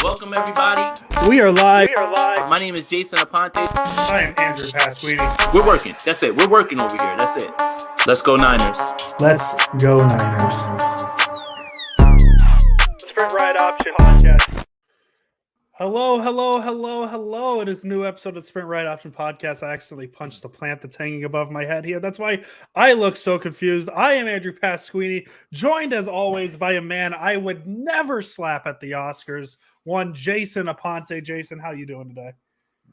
Welcome, everybody. We are live. My name is Jason Aponte. I am Andrew Pasquini. We're working. That's it. We're working over here. That's it. Let's go Niners. Let's go Niners. Sprint Ride Option Podcast. Hello. It is a new episode of Sprint Ride Option Podcast. I accidentally punched the plant that's hanging above my head here. That's why I look so confused. I am Andrew Pasquini, joined as always by a man I would never slap at the Oscars, one Jason Aponte. Jason, how you doing today?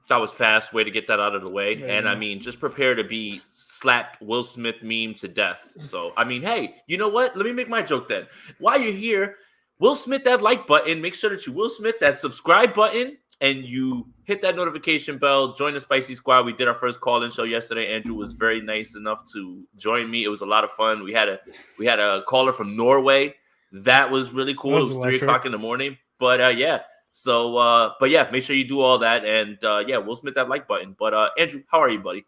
That was fast. Way to get that out of the way. Yeah. And I mean, just prepare to be slapped Will Smith meme to death. So, I mean, hey, you know what? Let me make my joke then. While you're here, Will Smith that like button. Make sure that you Will Smith that subscribe button and you hit that notification bell. Join the Spicy Squad. We did our first call-in show yesterday. Andrew was very nice enough to join me. It was a lot of fun. We had a caller from Norway. That was really cool. It was 3 o'clock in the morning. But yeah. So but yeah, make sure you do all that. And yeah, Will Smith that like button. But Andrew, how are you, buddy?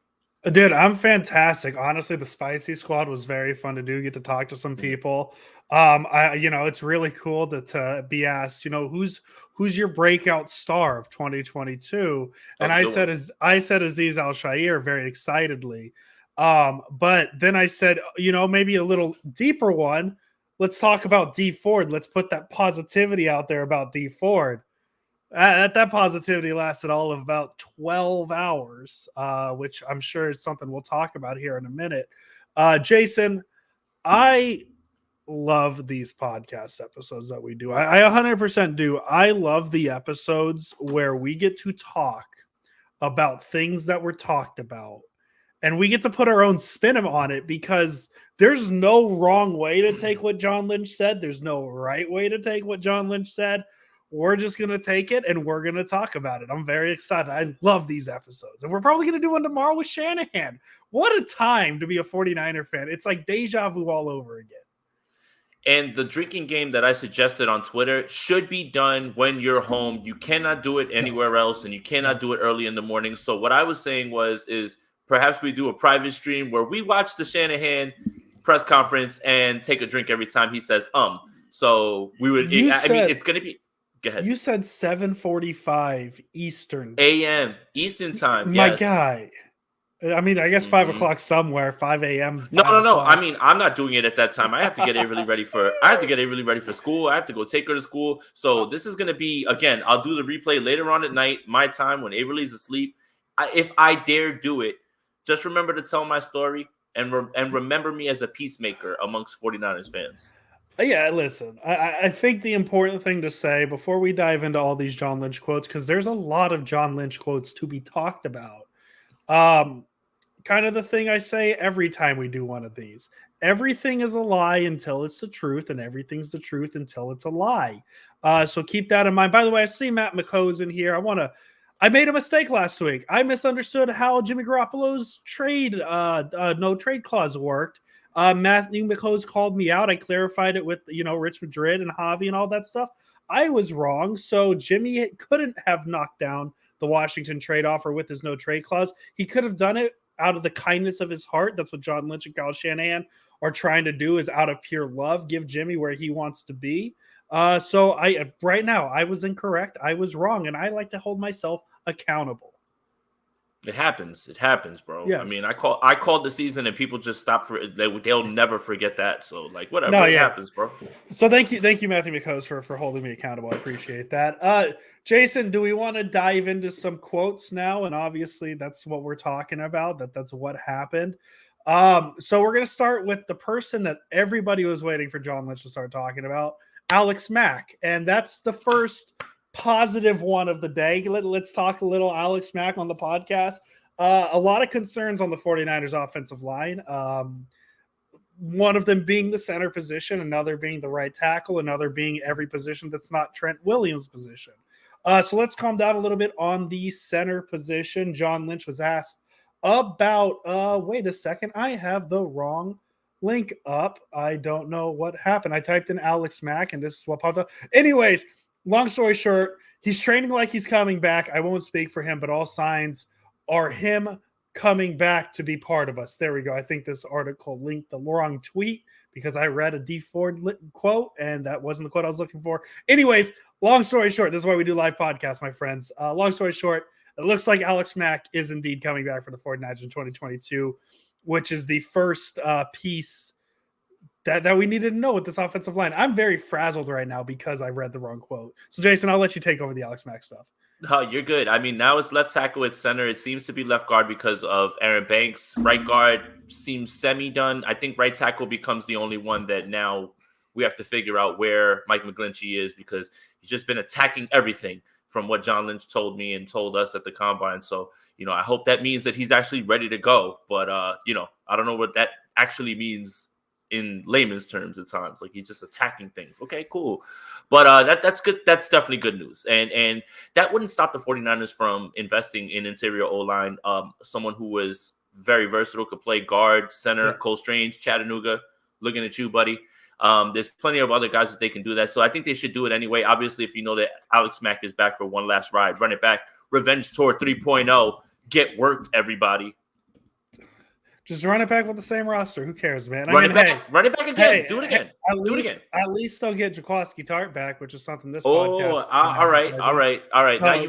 Dude, I'm fantastic. Honestly, the Spicy Squad was very fun to do. Get to talk to some people. It's really cool to be asked, who's your breakout star of 2022? And I said Aziz Al-Shaair very excitedly. But then I said, maybe a little deeper one. Let's talk about D Ford. Let's put that positivity out there about D Ford. That positivity lasted all of about 12 hours, which I'm sure is something we'll talk about here in a minute. Jason, I love these podcast episodes that we do. I 100% do. I love the episodes where we get to talk about things that were talked about, and we get to put our own spin on it because there's no wrong way to take what John Lynch said. There's no right way to take what John Lynch said. We're just going to take it and we're going to talk about it. I'm very excited. I love these episodes. And we're probably going to do one tomorrow with Shanahan. What a time to be a 49er fan. It's like deja vu all over again. And the drinking game that I suggested on Twitter should be done when you're home. You cannot do it anywhere else, and you cannot do it early in the morning. So what I was saying is perhaps we do a private stream where we watch the Shanahan press conference and take a drink every time he says, So we would, it's going to be. Go ahead. You said 7:45 Eastern. A.M. Eastern time. My yes. guy. I mean, I guess 5 o'clock somewhere, 5 a.m. No. I mean, I'm not doing it at that time. I have to get really ready for school. I have to go take her to school. So this is going to be, again, I'll do the replay later on at night, my time when Avery's asleep. If I dare do it, just remember to tell my story and remember me as a peacemaker amongst 49ers fans. Yeah, listen, I think the important thing to say before we dive into all these John Lynch quotes, because there's a lot of John Lynch quotes to be talked about. Kind of the thing I say every time we do one of these. Everything is a lie until it's the truth, and everything's the truth until it's a lie. So keep that in mind. By the way, I see Matt McCoe's in here. I made a mistake last week. I misunderstood how Jimmy Garoppolo's no trade clause worked. Matthew McCoe's called me out. I clarified it with, Rich Madrid and Javi and all that stuff. I was wrong. So Jimmy couldn't have knocked down the Washington trade offer with his no trade clause. He could have done it out of the kindness of his heart. That's what John Lynch and Kyle Shanahan are trying to do, is out of pure love, give Jimmy where he wants to be. So right now I was incorrect. I was wrong. And I like to hold myself accountable. It happens, bro. Yes. I mean, I called the season, and people just stop they'll never forget that. So, like, whatever, it happens, bro. So thank you, Matthew McCoes, for holding me accountable. I appreciate that. Jason, do we want to dive into some quotes now? And obviously, that's what we're talking about. That's what happened. So we're gonna start with the person that everybody was waiting for John Lynch to start talking about, Alex Mack, and that's the first positive one of the day. Let's talk a little Alex Mack on the podcast. A lot of concerns on the 49ers offensive line. One of them being the center position, another being the right tackle, another being every position that's not Trent Williams' position. So let's calm down a little bit on the center position. John Lynch was asked about, wait a second, I have the wrong link up. I don't know what happened. I typed in Alex Mack and this is what popped up. Anyways, long story short, he's training like he's coming back. I won't speak for him, but all signs are him coming back to be part of us. There we go. I think this article linked the wrong tweet because I read a D Ford quote, and that wasn't the quote I was looking for. Anyways, long story short, this is why we do live podcasts, my friends. Long story short, it looks like Alex Mack is indeed coming back for the 49ers in 2022, which is the first piece that we needed to know with this offensive line. I'm very frazzled right now because I read the wrong quote. So, Jason, I'll let you take over the Alex Mack stuff. No, you're good. I mean, now it's left tackle at center. It seems to be left guard because of Aaron Banks. Right guard seems semi-done. I think right tackle becomes the only one that now we have to figure out where Mike McGlinchey is, because he's just been attacking everything from what John Lynch told me and told us at the Combine. So, I hope that means that he's actually ready to go. But, I don't know what that actually means in layman's terms at times. Like, he's just attacking things. Okay, cool. But that's good. That's definitely good news. And that wouldn't stop the 49ers from investing in interior O-line. Someone who was very versatile, could play guard, center. Yeah. Cole Strange, Chattanooga, looking at you, buddy. There's plenty of other guys that they can do that. So I think they should do it anyway. Obviously, if you know that Alex Mack is back for one last ride, run it back. Revenge Tour 3.0. Get worked, everybody. Just run it back with the same roster. Who cares, man? Run it back again. Hey, do it again. Do it again. At least they'll get Jaquiski Tartt back, which is something this podcast. All right. Now you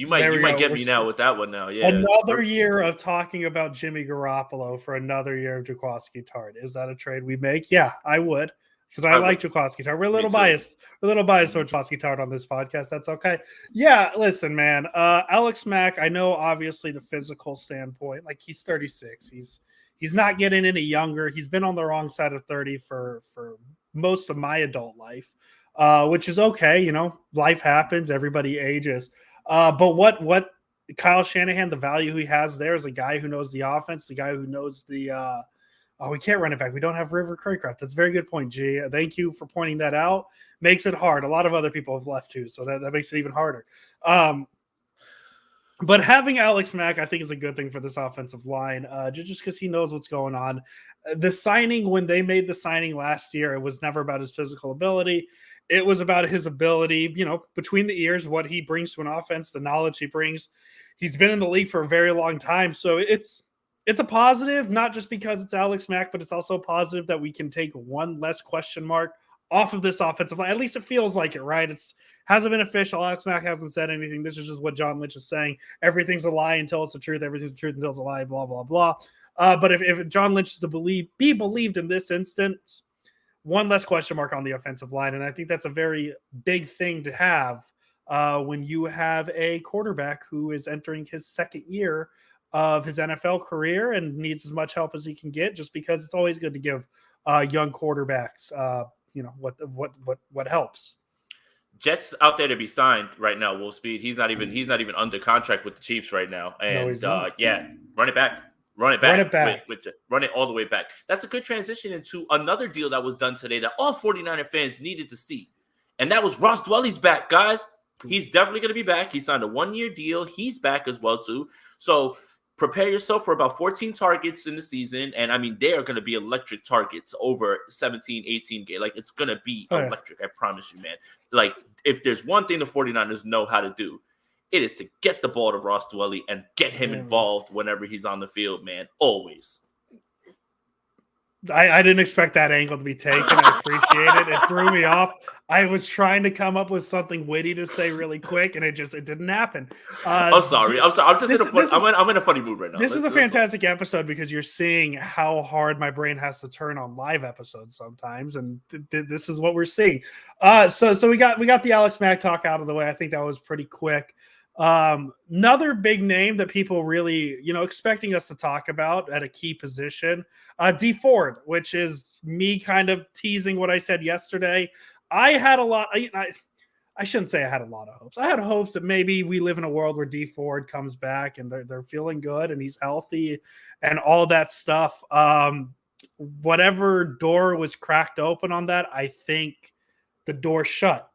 might get me now with that one now. Yeah. Another year of talking about Jimmy Garoppolo for another year of Jaquiski Tartt. Is that a trade we make? Yeah, I would. Because I like Jaquiski Tartt. We're a little biased. We're a little biased toward Jaquiski Tartt on this podcast. That's okay. Yeah, listen, man. Alex Mack, I know obviously the physical standpoint, like he's 36. He's not getting any younger. He's been on the wrong side of 30 for most of my adult life, which is okay. Life happens. Everybody ages. But what Kyle Shanahan, the value he has there is a guy who knows the offense, the guy who knows the we can't run it back. We don't have River Craycraft. That's a very good point, G. Thank you for pointing that out. Makes it hard. A lot of other people have left too, so that makes it even harder. But having Alex Mack, I think, is a good thing for this offensive line, just because he knows what's going on. The signing, when they made the signing last year, it was never about his physical ability. It was about his ability, between the ears, what he brings to an offense, the knowledge he brings. He's been in the league for a very long time, so it's a positive, not just because it's Alex Mack, but it's also positive that we can take one less question mark off of this offensive line. At least it feels like it, right? Hasn't been official. Alex Mack hasn't said anything. This is just what John Lynch is saying. Everything's a lie until it's the truth. Everything's the truth until it's a lie, blah, blah, blah. But if John Lynch is to be believed in this instance, one less question mark on the offensive line. And I think that's a very big thing to have when you have a quarterback who is entering his second year of his NFL career and needs as much help as he can get, just because it's always good to give young quarterbacks what helps. Jets out there to be signed right now. Will Speed. He's not even under contract with the Chiefs right now. And run it back. Run it all the way back. That's a good transition into another deal that was done today that all 49er fans needed to see. And that was Ross Dwelly's back, guys. He's definitely going to be back. He signed a 1-year deal. He's back as well, too. So prepare yourself for about 14 targets in the season. And, I mean, they are going to be electric targets over 17, 18 games. Like, it's going to be electric. I promise you, man. Like, if there's one thing the 49ers know how to do, it is to get the ball to Ross Dwelly and get him involved whenever he's on the field, man. Always. I didn't expect that angle to be taken. I appreciate it. It threw me off. I was trying to come up with something witty to say really quick, and it didn't happen. I'm sorry. I'm just I'm in a funny mood right now. This is a fantastic episode because you're seeing how hard my brain has to turn on live episodes sometimes, and this is what we're seeing. So we got the Alex Mack talk out of the way. I think that was pretty quick. Another big name that people really, expecting us to talk about at a key position, D Ford, which is me kind of teasing what I said yesterday. I had a lot. I shouldn't say I had a lot of hopes. I had hopes that maybe we live in a world where D Ford comes back and they're feeling good and he's healthy and all that stuff. Whatever door was cracked open on that, I think the door shut.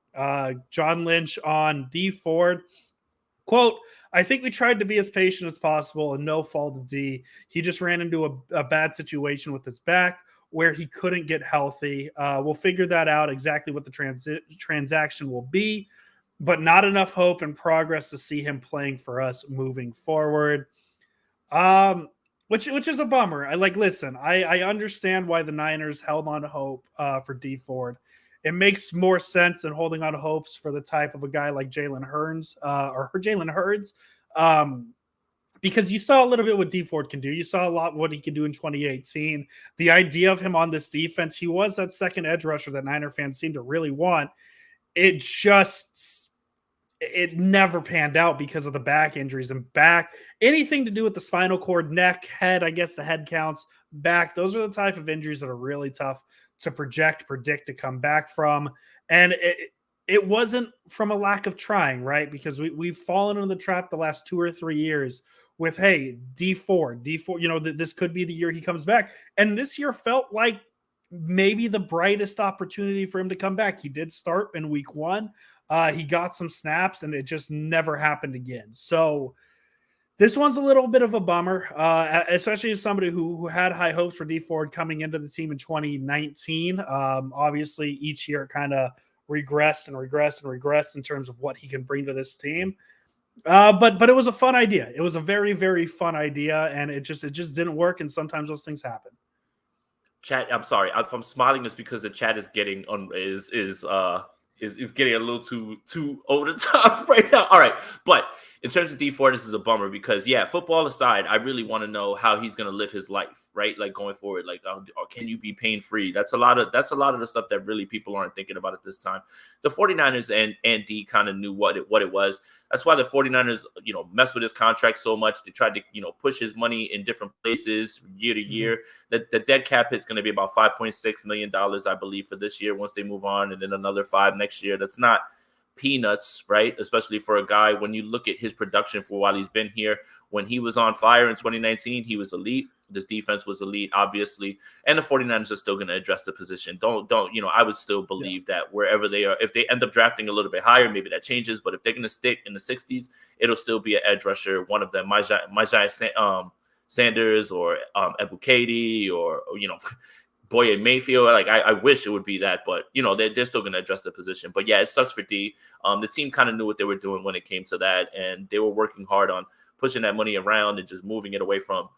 John Lynch on D Ford. Quote, I think we tried to be as patient as possible and no fault of D. He just ran into a bad situation with his back where he couldn't get healthy. We'll figure that out exactly what the transaction will be, but not enough hope and progress to see him playing for us moving forward. Which is a bummer. Listen, I understand why the Niners held on to hope for D Ford. it makes more sense than holding on to hopes for the type of a guy like Jalen Hurns or Jalen Hurts. Because you saw a little bit what D Ford can do. You saw a lot what he can do in 2018. The idea of him on this defense, he was that second edge rusher that Niner fans seem to really want. It never panned out because of the back injuries and anything to do with the spinal cord, neck, head. I guess the head counts, back. Those are the type of injuries that are really tough to predict to come back from. And it wasn't from a lack of trying, right? Because we've fallen into the trap the last 2 or 3 years with, hey, D4, this could be the year he comes back. And this year felt like maybe the brightest opportunity for him to come back. He did start in week 1. He got some snaps, and it just never happened again. So this one's a little bit of a bummer, especially as somebody who had high hopes for D Ford coming into the team in 2019. Obviously, each year kind of regressed in terms of what he can bring to this team. But it was a fun idea. It was a very, very fun idea, and it just didn't work. And sometimes those things happen. Chat, I'm sorry. If I'm smiling, it's because the chat is getting is getting a little too over the top right now. All right, but in terms of D4, this is a bummer because, yeah, football aside, I really want to know how he's going to live his life, right? Like going forward, like, or can you be pain free? That's a lot of the stuff that really people aren't thinking about at this time. The 49ers and D kind of knew what it was. That's why the 49ers, mess with his contract so much. They tried to, push his money in different places year to year. The dead cap hit's going to be about $5.6 million, I believe, for this year once they move on, and then another 5 next year. That's not peanuts, right? Especially for a guy, when you look at his production for while he's been here. When he was on fire in 2019, he was elite. This defense was elite, obviously, and the 49ers are still going to address the position. I would still believe that wherever they are, if they end up drafting a little bit higher, maybe that changes. But if they're going to stick in the 60s, it'll still be an edge rusher, one of them, Myjai Sanders or Ebukadi or Boye Mayfield. Like I wish it would be that, but they're still going to address the position. But yeah, it sucks for D. The team kind of knew what they were doing when it came to that, and they were working hard on pushing that money around and just moving it away from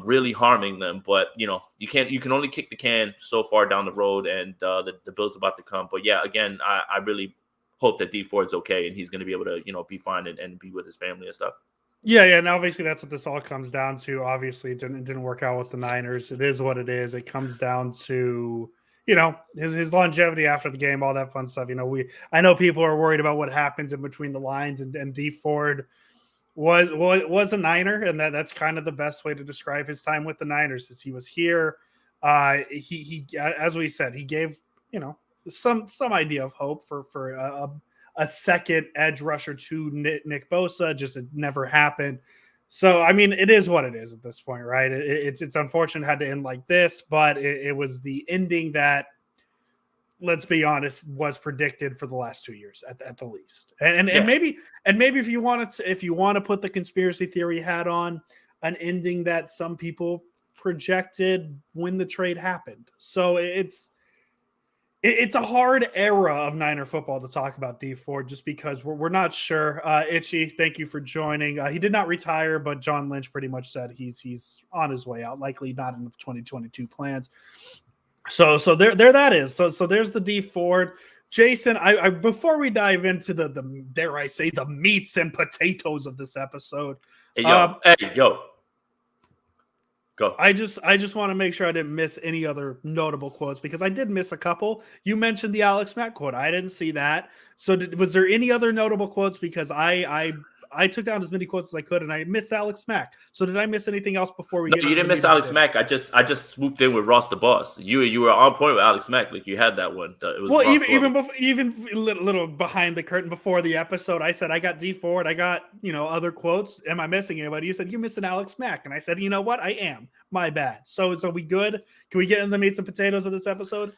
really harming them. But you can only kick the can so far down the road, and the bill's about to come. But yeah, again, I really hope that D Ford's okay and he's going to be able to be fine and be with his family and stuff. Yeah, and obviously that's what this all comes down to. Obviously, it didn't work out with the Niners. It is what it is. It comes down to his longevity after the game, all that fun stuff. I know people are worried about what happens in between the lines, and D Ford was a Niner, and that's kind of the best way to describe his time with the Niners. Is he was here. He as we said, he gave some idea of hope for a second edge rusher to Nick Bosa. Just it never happened. So, I mean, it is what it is at this point, right? It's unfortunate it had to end like this, but it was the ending that, let's be honest, was predicted for the last 2 years at the least. And maybe if you want to put the conspiracy theory hat on, an ending that some people projected when the trade happened. So it's a hard era of Niner football to talk about D Ford just because we're not sure. Itchy, thank you for joining. He did not retire, but John Lynch pretty much said he's on his way out, likely not in the 2022 plans. So there that is. So there's the D Ford. Jason, I before we dive into the dare I say the meats and potatoes of this episode. Hey yo. Go. I just want to make sure I didn't miss any other notable quotes because I did miss a couple. You mentioned the Alex Mack quote. I didn't see that. So was there any other notable quotes? Because I took down as many quotes as I could, and I missed Alex Mack. So did I miss anything else before we? No, you didn't miss Alex Mack. I just swooped in with Ross the Boss. You were on point with Alex Mack. Like you had that one. It was even little behind the curtain before the episode. I said I got D Ford. I got other quotes. Am I missing anybody? You said you're missing Alex Mack, and I said you know what? I am. My bad. So we good? Can we get into the meats and potatoes of this episode?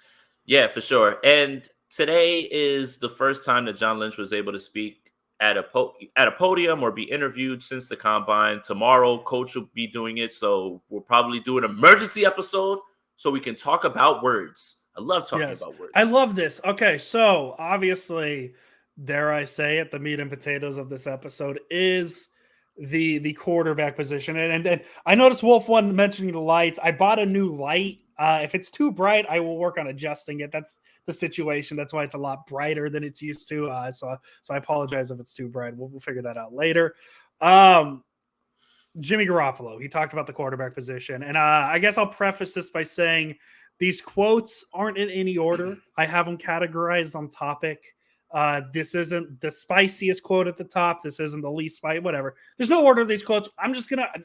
Yeah, for sure. And today is the first time that John Lynch was able to speak at a podium or be interviewed since the combine. Tomorrow, Coach will be doing it, so we'll probably do an emergency episode so we can talk about words. I love talking about words. I love this. Okay, so obviously, dare I say it, the meat and potatoes of this episode is the quarterback position. And I noticed Wolf one mentioning the lights. I bought a new light. If it's too bright, I will work on adjusting it. That's the situation. That's why it's a lot brighter than it's used to. So I apologize if it's too bright. We'll figure that out later. Jimmy Garoppolo, he talked about the quarterback position. And I guess I'll preface this by saying these quotes aren't in any order. I have them categorized on topic. This isn't the spiciest quote at the top. This isn't the least spicy, whatever. There's no order of these quotes.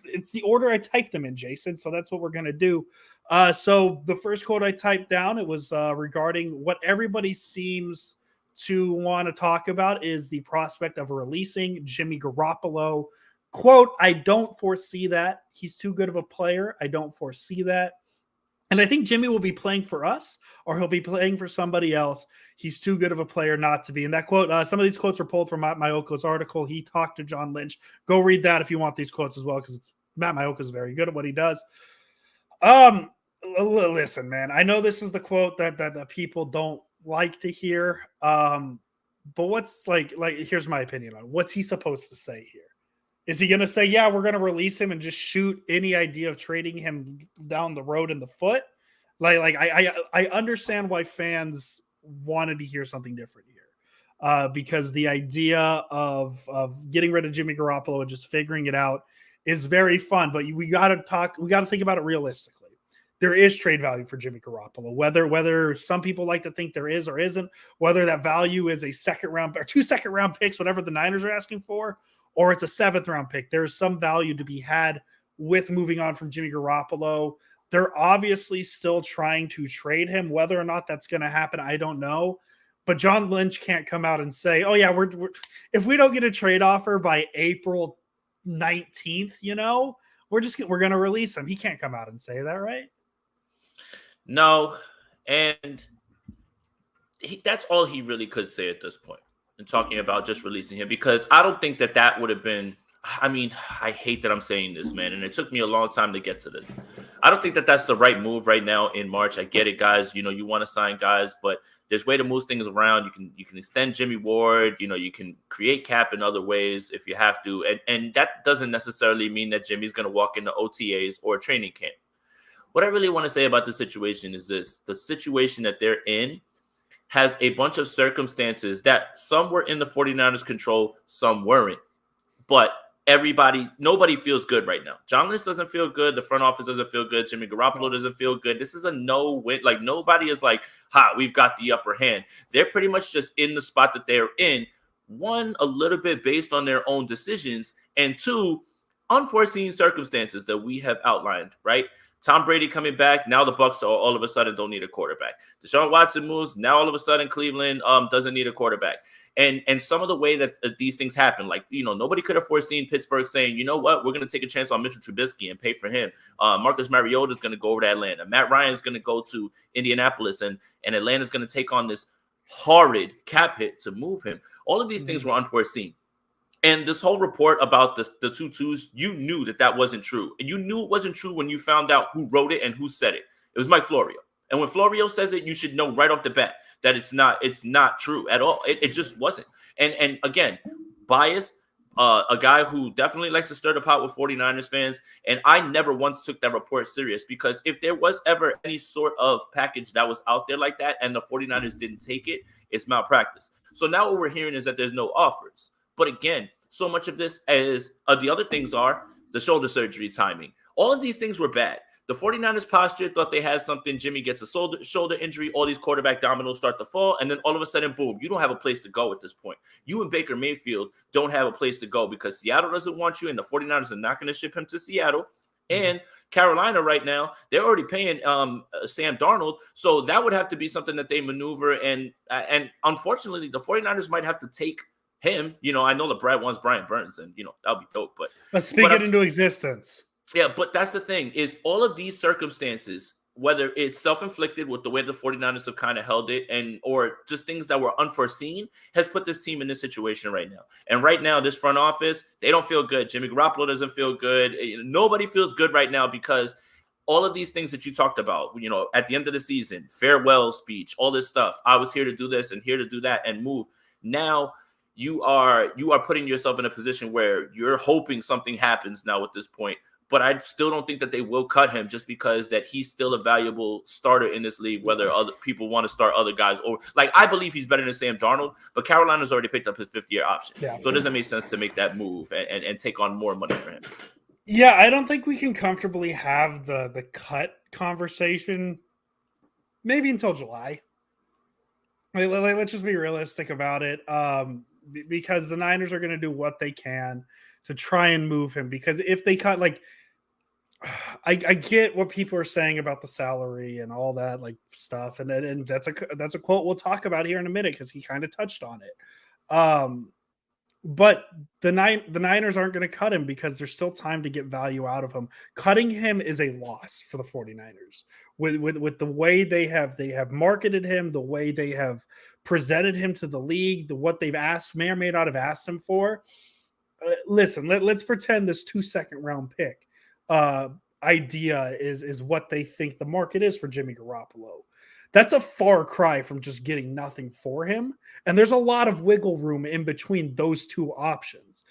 It's the order I typed them in, Jason. So that's what we're going to do. So the first quote I typed down, it was regarding what everybody seems to want to talk about is the prospect of releasing Jimmy Garoppolo. Quote, I don't foresee that. He's too good of a player. I don't foresee that. And I think Jimmy will be playing for us or he'll be playing for somebody else. He's too good of a player not to be. And that quote, some of these quotes are pulled from Matt Maioko's article. He talked to John Lynch. Go read that if you want these quotes as well, because Matt Maiocco is very good at what he does. Listen, man, I know this is the quote that people don't like to hear. But what's like here's my opinion on what's he supposed to say here. Is he going to say, yeah, we're going to release him and just shoot any idea of trading him down the road in the foot? I understand why fans wanted to hear something different here, because the idea of getting rid of Jimmy Garoppolo and just figuring it out is very fun. But we got to think about it realistically. There is trade value for Jimmy Garoppolo, whether some people like to think there is or isn't, whether that value is a second round or 2 second round picks, whatever the Niners are asking for, or it's a 7th round pick. There's some value to be had with moving on from Jimmy Garoppolo. They're obviously still trying to trade him. Whether or not that's going to happen, I don't know. But John Lynch can't come out and say, oh, yeah, we're if we don't get a trade offer by April 19th, we're going to release him. He can't come out and say that, right? No. And that's all he really could say at this point. And talking about just releasing him, because I don't think that would have been, I mean, I hate that I'm saying this, man, and it took me a long time to get to this. I don't think that's the right move right now in March. I get it, guys. You want to sign guys, but there's way to move things around. You can extend Jimmy Ward. You can create cap in other ways if you have to, and that doesn't necessarily mean that Jimmy's going to walk into OTAs or training camp. What I really want to say about the situation is this: the situation that they're in has a bunch of circumstances that some were in the 49ers' control, some weren't. But nobody feels good right now. John Lynch doesn't feel good. The front office doesn't feel good. Jimmy Garoppolo doesn't feel good. This is a no-win. Like, nobody is like, we've got the upper hand. They're pretty much just in the spot that they're in. One, a little bit based on their own decisions. And two, unforeseen circumstances that we have outlined, right? Tom Brady coming back. Now the Bucs all of a sudden don't need a quarterback. Deshaun Watson moves. Now all of a sudden Cleveland doesn't need a quarterback. And some of the way that these things happen, like, nobody could have foreseen Pittsburgh saying, you know what, we're going to take a chance on Mitchell Trubisky and pay for him. Marcus Mariota is going to go over to Atlanta. Matt Ryan is going to go to Indianapolis, and Atlanta is going to take on this horrid cap hit to move him. All of these things were unforeseen. And this whole report about the 2 twos, you knew that wasn't true. And you knew it wasn't true when you found out who wrote it and who said it. It was Mike Florio. And when Florio says it, you should know right off the bat that it's not true at all. It just wasn't. And again, biased, a guy who definitely likes to stir the pot with 49ers fans. And I never once took that report serious, because if there was ever any sort of package that was out there like that and the 49ers didn't take it, it's malpractice. So now what we're hearing is that there's no offers. But again, so much of this is the other things are the shoulder surgery timing. All of these things were bad. The 49ers posture thought they had something. Jimmy gets a shoulder injury. All these quarterback dominoes start to fall. And then all of a sudden, boom, you don't have a place to go at this point. You and Baker Mayfield don't have a place to go because Seattle doesn't want you, and the 49ers are not going to ship him to Seattle. And Carolina right now, they're already paying Sam Darnold. So that would have to be something that they maneuver. And unfortunately, the 49ers might have to take him. I know that Brad wants Brian Burns, and that'll be dope. But let's speak it into existence. Yeah, but that's the thing, is all of these circumstances, whether it's self-inflicted with the way the 49ers have kind of held it, or just things that were unforeseen, has put this team in this situation right now. And right now, this front office, they don't feel good. Jimmy Garoppolo doesn't feel good. Nobody feels good right now, because all of these things that you talked about, at the end of the season, farewell speech, all this stuff. I was here to do this and here to do that and move. Now, you are putting yourself in a position where you're hoping something happens now at this point. But I still don't think that they will cut him just because that he's still a valuable starter in this league, whether other people want to start other guys. Or like, I believe he's better than Sam Darnold, but Carolina's already picked up his 5th-year option. Yeah. So it doesn't make sense to make that move and take on more money for him. Yeah, I don't think we can comfortably have the cut conversation maybe until July. Let's just be realistic about it, because the Niners are going to do what they can to try and move him. Because if they cut, like, I get what people are saying about the salary and all that like stuff, and that's a quote we'll talk about here in a minute because he kind of touched on it. But the Niners aren't going to cut him because there's still time to get value out of him. Cutting him is a loss for the 49ers. With the way they have marketed him, the way they have presented him to the league, what they've may or may not have asked him for. Listen, let's pretend this 2nd round pick idea is what they think the market is for Jimmy Garoppolo. That's a far cry from just getting nothing for him. And there's a lot of wiggle room in between those two options.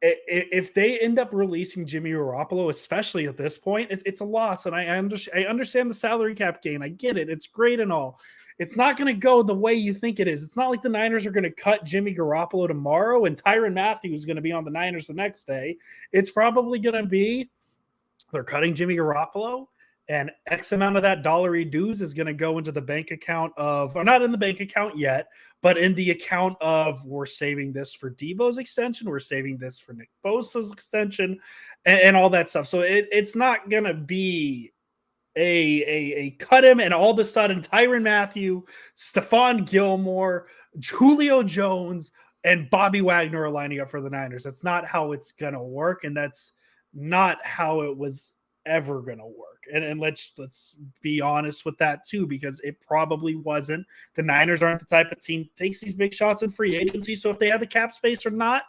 If they end up releasing Jimmy Garoppolo, especially at this point, it's a loss. And I understand the salary cap gain. I get it. It's great and all. It's not going to go the way you think it is. It's not like the Niners are going to cut Jimmy Garoppolo tomorrow and Tyrann Mathieu is going to be on the Niners the next day. It's probably going to be they're cutting Jimmy Garoppolo, and X amount of that dollary dues is going to go into the bank account of, or not in the bank account yet, but in the account of, we're saving this for Deebo's extension, we're saving this for Nick Bosa's extension, and all that stuff. So it's not going to be a cut him and all of a sudden Tyrann Mathieu, Stephon Gilmore, Julio Jones, and Bobby Wagner are lining up for the Niners. That's not how it's going to work, and that's not how it was ever going to work. And let's be honest with that too, because it probably wasn't. The Niners aren't the type of team that takes these big shots in free agency. So if they have the cap space or not,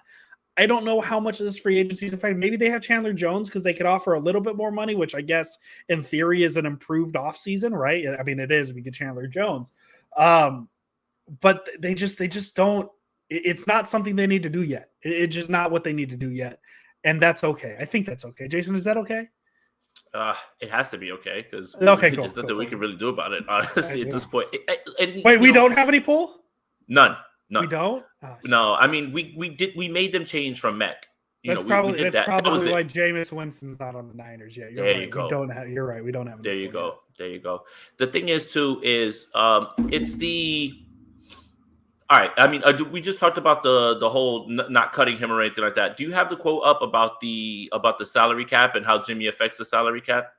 I don't know how much of this free agency is affected. Maybe they have Chandler Jones because they could offer a little bit more money, which I guess in theory is an improved offseason, right? I mean, it is if you get Chandler Jones. But they just don't. It's not something they need to do yet. It's just not what they need to do yet. And that's okay. I think that's okay. Jason, is that okay? It has to be okay because cool, there's nothing we can really do about it, honestly, at this point. Wait, we don't have any pull? None. We don't? No, I mean we made them change from Mech. That's probably why Jameis Winston's not on the Niners yet. You go. You're right. We don't have. There you go. There you go. The thing is too is it's the. All right. I mean, we just talked about the whole not cutting him or anything like that. Do you have the quote up about the salary cap and how Jimmy affects the salary cap?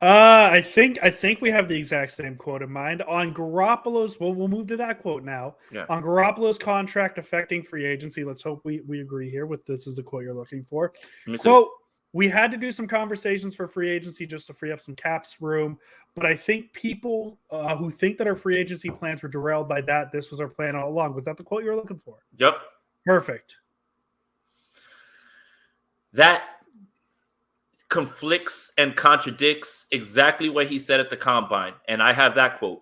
I think we have the exact same quote in mind on Garoppolo's. Well, we'll move to that quote now. Yeah. On Garoppolo's contract affecting free agency. Let's hope we agree here with this is the quote you're looking for. Quote: we had to do some conversations for free agency just to free up some caps room. But I think people who think that our free agency plans were derailed by that, this was our plan all along. Was that the quote you were looking for? Yep. Perfect. That conflicts and contradicts exactly what he said at the combine. And I have that quote.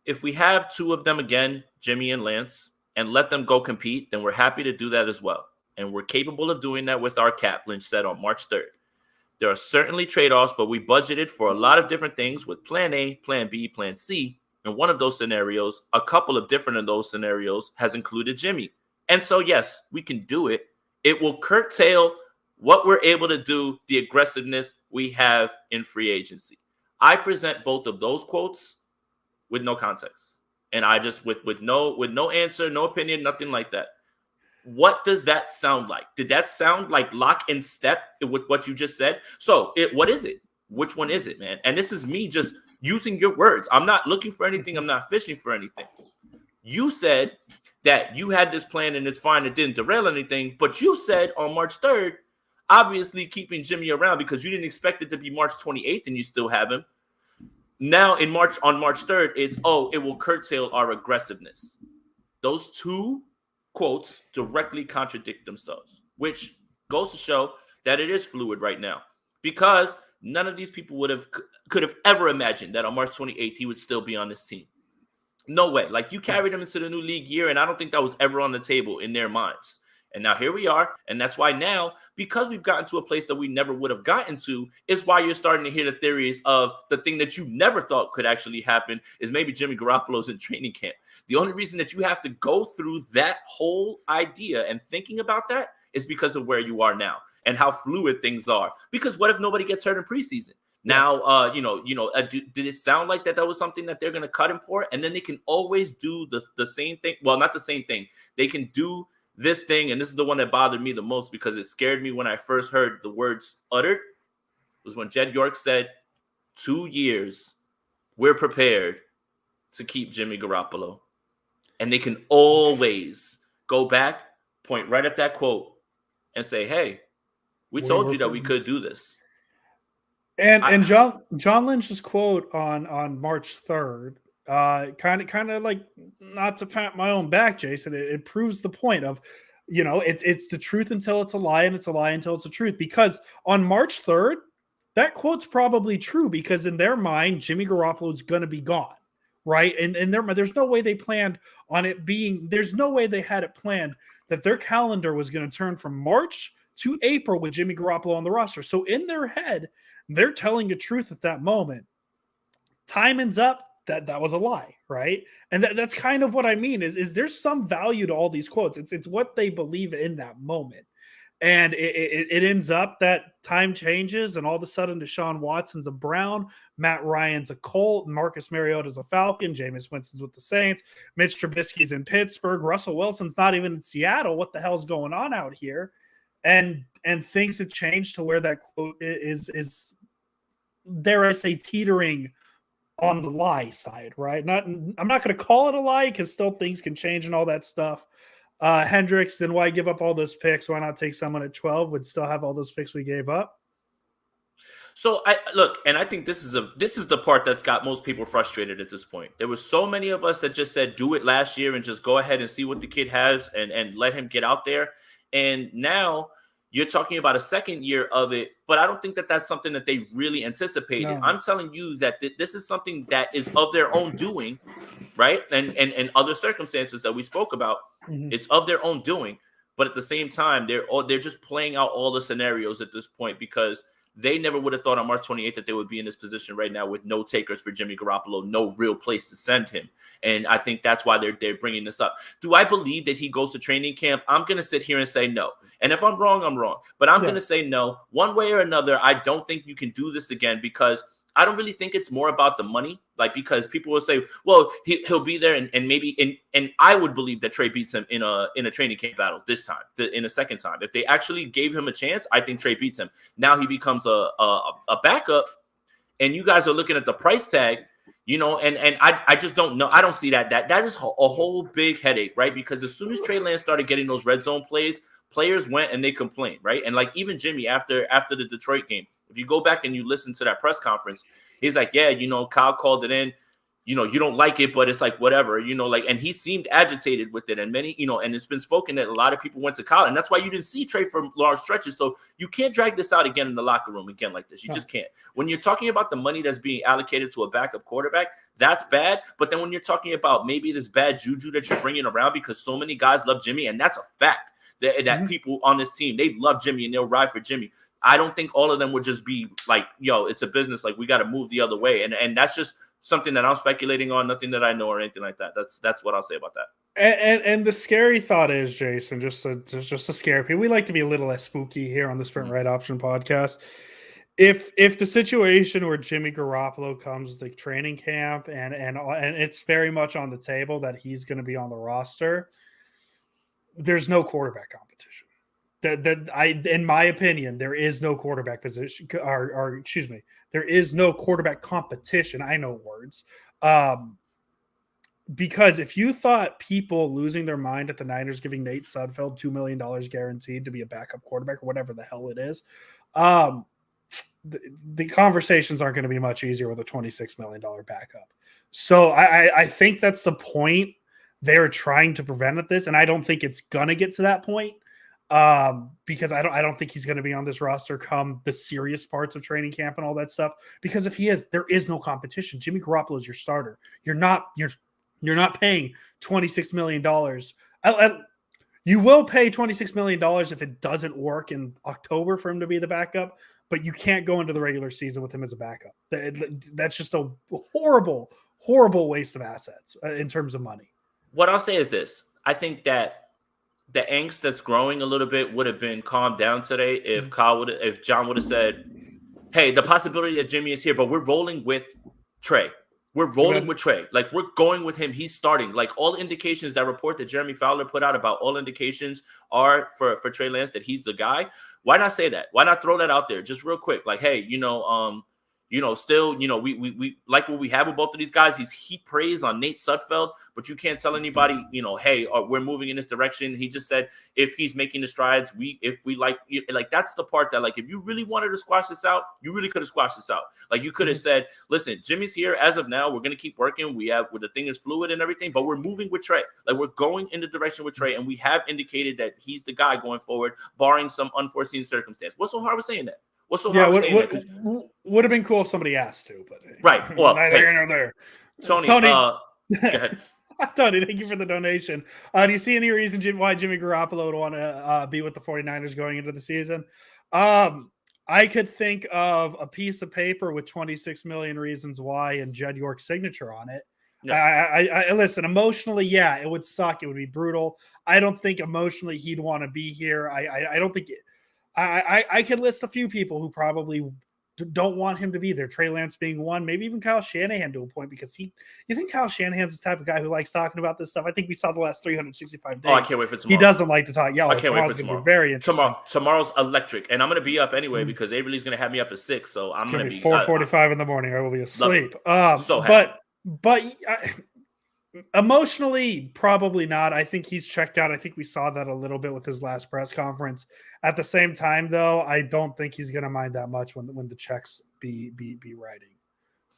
If we have two of them again, Jimmy and Lance, and let them go compete, then we're happy to do that as well. And we're capable of doing that with our cap, Lynch said on March 3rd. There are certainly trade-offs, but we budgeted for a lot of different things with plan A, plan B, plan C. And one of those scenarios, a couple of different of those scenarios, has included Jimmy. And so, yes, we can do it. It will curtail what we're able to do, the aggressiveness we have in free agency. I present both of those quotes with no context. And I just, with no answer, no opinion, nothing like that. What does that sound like? Did that sound like lock and step with what you just said? So what is it? Which one is it, man? And this is me just using your words. I'm not looking for anything. I'm not fishing for anything. You said that you had this plan and it's fine. It didn't derail anything. But you said on March 3rd, obviously keeping Jimmy around because you didn't expect it to be March 28th and you still have him. Now on March 3rd, it's, it will curtail our aggressiveness. Those two quotes directly contradict themselves, which goes to show that it is fluid right now because none of these people could have ever imagined that on March 28th he would still be on this team. No way. Like, you carried them into the new league year, and I don't think that was ever on the table in their minds. And now here we are, and that's why now, because we've gotten to a place that we never would have gotten to, is why you're starting to hear the theories of the thing that you never thought could actually happen is maybe Jimmy Garoppolo's in training camp. The only reason that you have to go through that whole idea and thinking about that is because of where you are now and how fluid things are. Because what if nobody gets hurt in preseason? Now, did it sound like that was something that they're going to cut him for? And then they can always do the same thing. Well, not the same thing. They can do this thing, and this is the one that bothered me the most because it scared me when I first heard the words uttered, was when Jed York said, 2 years, we're prepared to keep Jimmy Garoppolo. And they can always go back, point right at that quote, and say, hey, we told you that we could do this. And John Lynch's quote on March 3rd, kind of like, not to pat my own back, Jason, it proves the point of, it's the truth until it's a lie, and it's a lie until it's a truth. Because on March 3rd, that quote's probably true because in their mind, Jimmy Garoppolo is going to be gone, right? And there's no way they planned on it being. There's no way they had it planned that their calendar was going to turn from March to April with Jimmy Garoppolo on the roster. So in their head, they're telling the truth at that moment. Time ends up, that was a lie, right? And that's kind of what I mean is there's some value to all these quotes. It's what they believe in that moment. And it ends up that time changes, and all of a sudden Deshaun Watson's a Brown, Matt Ryan's a Colt, Marcus Mariota's a Falcon, Jameis Winston's with the Saints, Mitch Trubisky's in Pittsburgh, Russell Wilson's not even in Seattle. What the hell's going on out here? And things have changed to where that quote is dare I say, teetering on the lie side, right? I'm not going to call it a lie because still things can change and all that stuff. Hendricks, then why give up all those picks? Why not take someone at 12? Would still have all those picks we gave up. So I think this is the part that's got most people frustrated at this point. There were so many of us that just said, do it last year and just go ahead and see what the kid has and let him get out there. And now you're talking about a second year of it, but I don't think that that's something that they really anticipated. No. I'm telling you that this is something that is of their own doing, right? And other circumstances that we spoke about, it's of their own doing. But at the same time, they're just playing out all the scenarios at this point because they never would have thought on March 28th that they would be in this position right now with no takers for Jimmy Garoppolo, no real place to send him. And I think that's why they're bringing this up. Do I believe that he goes to training camp? I'm going to sit here and say no. And if I'm wrong, I'm wrong. But I'm going to say no. One way or another, I don't think you can do this again because I don't really think it's more about the money. Like, because people will say, well, he'll be there and maybe and I would believe that Trey beats him in a training camp battle this time, in a second time. If they actually gave him a chance, I think Trey beats him. Now he becomes a backup, and you guys are looking at the price tag, and I just don't know. I don't see that is a whole big headache, right? Because as soon as Trey Lance started getting those red zone plays, players went and they complained, right? And like even Jimmy after the Detroit game, if you go back and you listen to that press conference, he's like, yeah, Kyle called it in. You don't like it, but it's like whatever, and he seemed agitated with it. And many, and it's been spoken that a lot of people went to Kyle, and that's why you didn't see Trey for large stretches. So you can't drag this out again in the locker room again like this. You just can't. When you're talking about the money that's being allocated to a backup quarterback, that's bad. But then when you're talking about maybe this bad juju that you're bringing around because so many guys love Jimmy, and that's a fact that people on this team, they love Jimmy and they'll ride for Jimmy. I don't think all of them would just be like, it's a business. Like, we got to move the other way. And that's just something that I'm speculating on, nothing that I know or anything like that. That's what I'll say about that. And the scary thought is, Jason, just to scare people, we like to be a little less spooky here on the Sprint Right Option podcast. If the situation where Jimmy Garoppolo comes to training camp and it's very much on the table that he's going to be on the roster, there's no quarterback competition. In my opinion, there is no quarterback position, or excuse me, there is no quarterback competition. I know words. Because if you thought people losing their mind at the Niners giving Nate Sudfeld $2 million guaranteed to be a backup quarterback or whatever the hell it is, the conversations aren't going to be much easier with a $26 million backup. So I think that's the point they're trying to prevent this, and I don't think it's going to get to that point. Because I don't think he's going to be on this roster come the serious parts of training camp and all that stuff. Because if he is, there is no competition. Jimmy Garoppolo is your starter. You're You're not paying $26 million. You will pay $26 million if it doesn't work in October for him to be the backup, but you can't go into the regular season with him as a backup. That's just a horrible, horrible waste of assets in terms of money. What I'll say is this. I think that the angst that's growing a little bit would have been calmed down today if John would have said, hey, the possibility that Jimmy is here, but we're rolling with Trey. We're rolling with Trey. Like, we're going with him. He's starting. Like, all indications, that report that Jeremy Fowler put out about all indications are for Trey Lance that he's the guy. Why not say that? Why not throw that out there just real quick? Like, hey, still, we like what we have with both of these guys. He prays on Nate Sudfeld, but you can't tell anybody, hey, we're moving in this direction. He just said if he's making the strides, that's the part that, like, if you really wanted to squash this out, you really could have squashed this out. Like, you could have said, listen, Jimmy's here as of now. We're gonna keep working. Where the thing is fluid and everything, but we're moving with Trey. Like, we're going in the direction with Trey, and we have indicated that he's the guy going forward, barring some unforeseen circumstance. What's so hard with saying that? What's so hard with saying that? Would have been cool if somebody asked to, but right. Well, neither here nor there. Tony, go ahead. Tony, thank you for the donation. Do you see any reason why Jimmy Garoppolo would want to be with the 49ers going into the season? I could think of a piece of paper with 26 million reasons why and Jed York's signature on it. Yeah. I listen, emotionally, yeah, it would suck. It would be brutal. I don't think emotionally he'd want to be here. I don't think I could list a few people who probably don't want him to be there. Trey Lance being one, maybe even Kyle Shanahan to a point, because you think Kyle Shanahan's the type of guy who likes talking about this stuff? I think we saw the last 365 days. Oh, I can't wait for tomorrow. He doesn't like to talk. Yeah, I can't wait for tomorrow. Very interesting. Tomorrow's electric, and I'm going to be up anyway because Avery's going to have me up at 6, so I'm going to be 4:45 in the morning. I will be asleep. So happy. But emotionally, probably not. I think he's checked out. I think we saw that a little bit with his last press conference. At the same time, though, I don't think he's going to mind that much when the checks be writing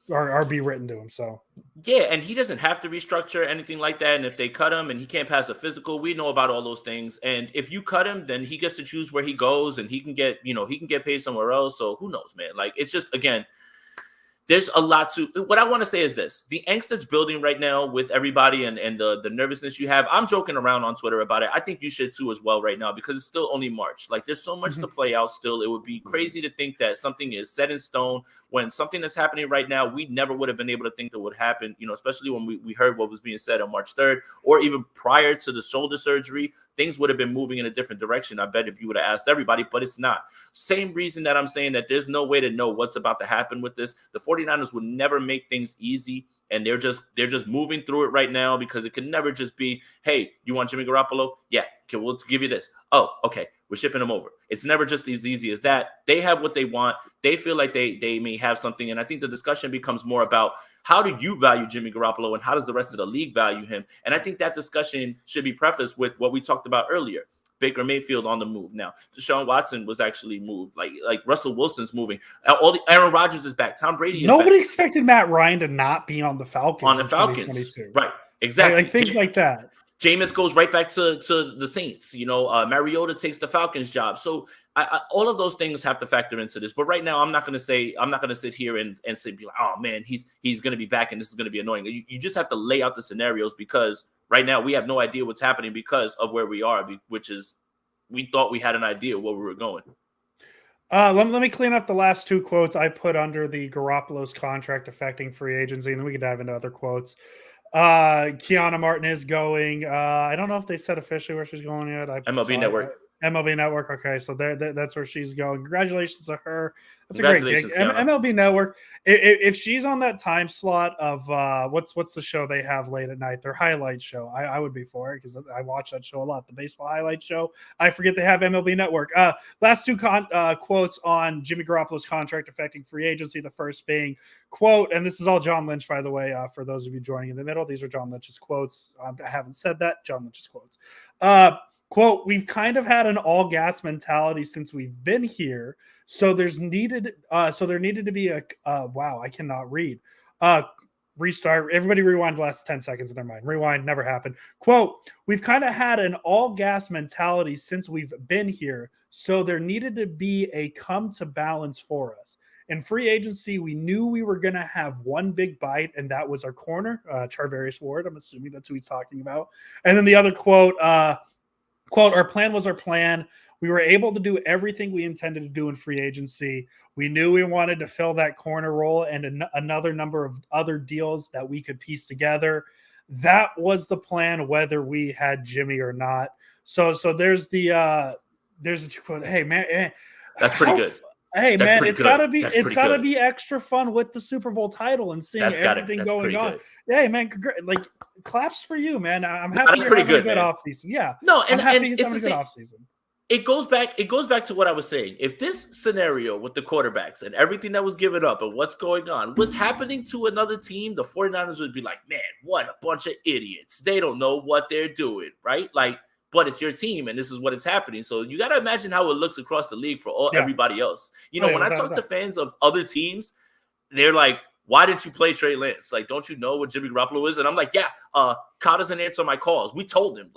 or be written to him. So yeah, and he doesn't have to restructure anything like that. And if they cut him and he can't pass a physical, we know about all those things. And if you cut him, then he gets to choose where he goes, and he can get paid somewhere else. So who knows, man? Like, it's just, again, there's a lot to what I want to say is this. The angst that's building right now with everybody and the nervousness you have, I'm joking around on Twitter about it. I think you should too as well right now, because it's still only March. Like, there's so much to play out still. It would be crazy to think that something is set in stone when something that's happening right now, we never would have been able to think that would happen, especially when we heard what was being said on March 3rd, or even prior to the shoulder surgery. Things would have been moving in a different direction, I bet, if you would have asked everybody, but it's not. Same reason that I'm saying that there's no way to know what's about to happen with this. The 49ers would never make things easy, and they're just moving through it right now, because it can never just be, hey, you want Jimmy Garoppolo? Yeah, okay, we'll give you this. Oh, okay, we're shipping him over. It's never just as easy as that. They have what they want. They feel like they may have something, and I think the discussion becomes more about, how do you value Jimmy Garoppolo, and how does the rest of the league value him? And I think that discussion should be prefaced with what we talked about earlier. Baker Mayfield on the move now. Deshaun Watson was actually moved. Like Russell Wilson's moving. Aaron Rodgers is back. Tom Brady is Nobody back. Expected Matt Ryan to not be on the Falcons. Right? Exactly. Like things like that. Jameis goes right back to the Saints. Mariota takes the Falcons job. So all of those things have to factor into this. But right now, I'm not going to sit here and say, be like, oh man, he's going to be back and this is going to be annoying. You just have to lay out the scenarios, because right now we have no idea what's happening because of where we are, which is, we thought we had an idea where we were going. Let me clean up the last two quotes I put under the Garoppolo's contract affecting free agency, and then we can dive into other quotes. Kiana Martin is going. I don't know if they said officially where she's going yet. MLB Network. MLB Network. Okay, so that's where she's going. Congratulations to her. That's a great gig. MLB Network. If she's on that time slot of what's the show they have late at night? Their highlight show. I would be for it, because I watch that show a lot. The baseball highlight show. I forget they have MLB Network. Last two quotes on Jimmy Garoppolo's contract affecting free agency. The first being, quote, and this is all John Lynch, by the way, for those of you joining in the middle. These are John Lynch's quotes. I haven't said that. John Lynch's quotes. Quote, we've kind of had an all gas mentality since we've been here. So there needed to be a wow, I cannot read. Restart. Everybody rewind the last 10 seconds of their mind. Rewind, never happened. Quote, we've kind of had an all gas mentality since we've been here. So there needed to be a come to balance for us. In free agency, we knew we were going to have one big bite, and that was our corner, Charvarius Ward. I'm assuming that's who he's talking about. And then the other quote, our plan was our plan. We were able to do everything we intended to do in free agency. We knew we wanted to fill that corner role and another number of other deals that we could piece together. That was the plan, whether we had Jimmy or not. So there's the quote. Hey man, that's pretty good. Hey that's man, it's gotta good. be extra fun with the Super Bowl title and seeing everything going on. Good. Hey man, like claps for you, man. I'm happy you're having a good offseason. Yeah, no, and I'm happy he's having a good offseason. It goes back to what I was saying. If this scenario with the quarterbacks and everything that was given up and what's going on was happening to another team, the 49ers would be like, man, what a bunch of idiots. They don't know what they're doing, right? Like, but it's your team and this is what is happening. So you got to imagine how it looks across the league for everybody else. When I talk to fans of other teams, they're like, why didn't you play Trey Lance? Like, don't you know what Jimmy Garoppolo is? And I'm like, Kyle doesn't answer my calls. We told him,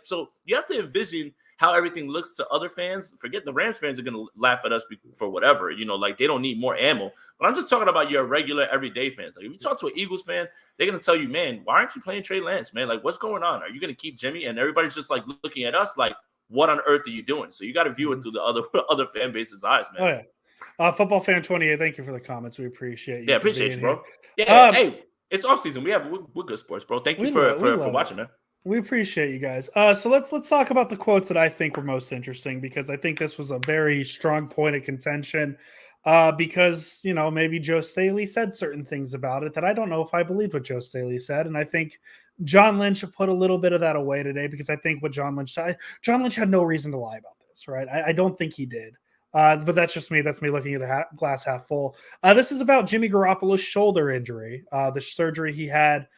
so you have to envision how everything looks to other fans. Forget the Rams fans are going to laugh at us for whatever, they don't need more ammo. But I'm just talking about your regular everyday fans. Like if you talk to an Eagles fan, they're going to tell you, man, why aren't you playing Trey Lance, man? Like what's going on? Are you going to keep Jimmy? And everybody's just like looking at us like, what on earth are you doing? So you got to view it through the other fan base's eyes, man. Oh, yeah. Football fan 28, thank you for the comments. We appreciate you. Yeah, appreciate you, bro. Yeah, hey, it's off season. We're good sports, bro. Thank you for watching, man. We appreciate you guys. So let's talk about the quotes that I think were most interesting, because I think this was a very strong point of contention. Because maybe Joe Staley said certain things about it that I don't know if I believe what Joe Staley said, and I think John Lynch put a little bit of that away today, because I think what John Lynch said, John Lynch had no reason to lie about this, right? I don't think he did. But that's just me. That's me looking at a glass half full. This is about Jimmy Garoppolo's shoulder injury, the surgery he had.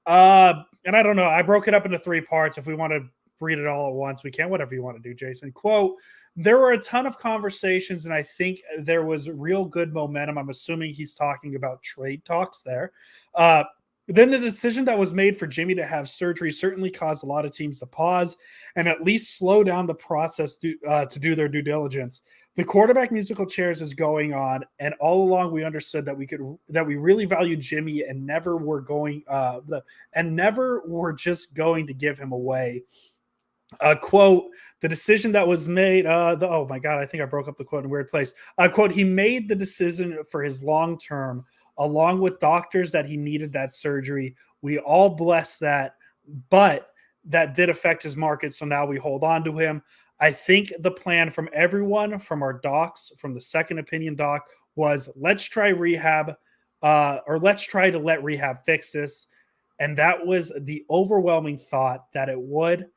And I don't know. I broke it up into 3 parts. If we want to read it all at once, we can. Whatever you want to do, Jason. Quote, there were a ton of conversations, and I think there was real good momentum. I'm assuming he's talking about trade talks there. Then the decision that was made for Jimmy to have surgery certainly caused a lot of teams to pause and at least slow down the process to do their due diligence. The quarterback musical chairs is going on, and all along we understood that we really valued Jimmy and never were just going to give him away. Quote, the decision that was made, oh my God, I think I broke up the quote in a weird place. Quote, he made the decision for his long term, along with doctors, that he needed that surgery. We all bless that, but that did affect his market. So now we hold on to him. I think the plan from everyone, from our docs, from the second opinion doc, was let's try rehab, or let's try to let rehab fix this. And that was the overwhelming thought that it would.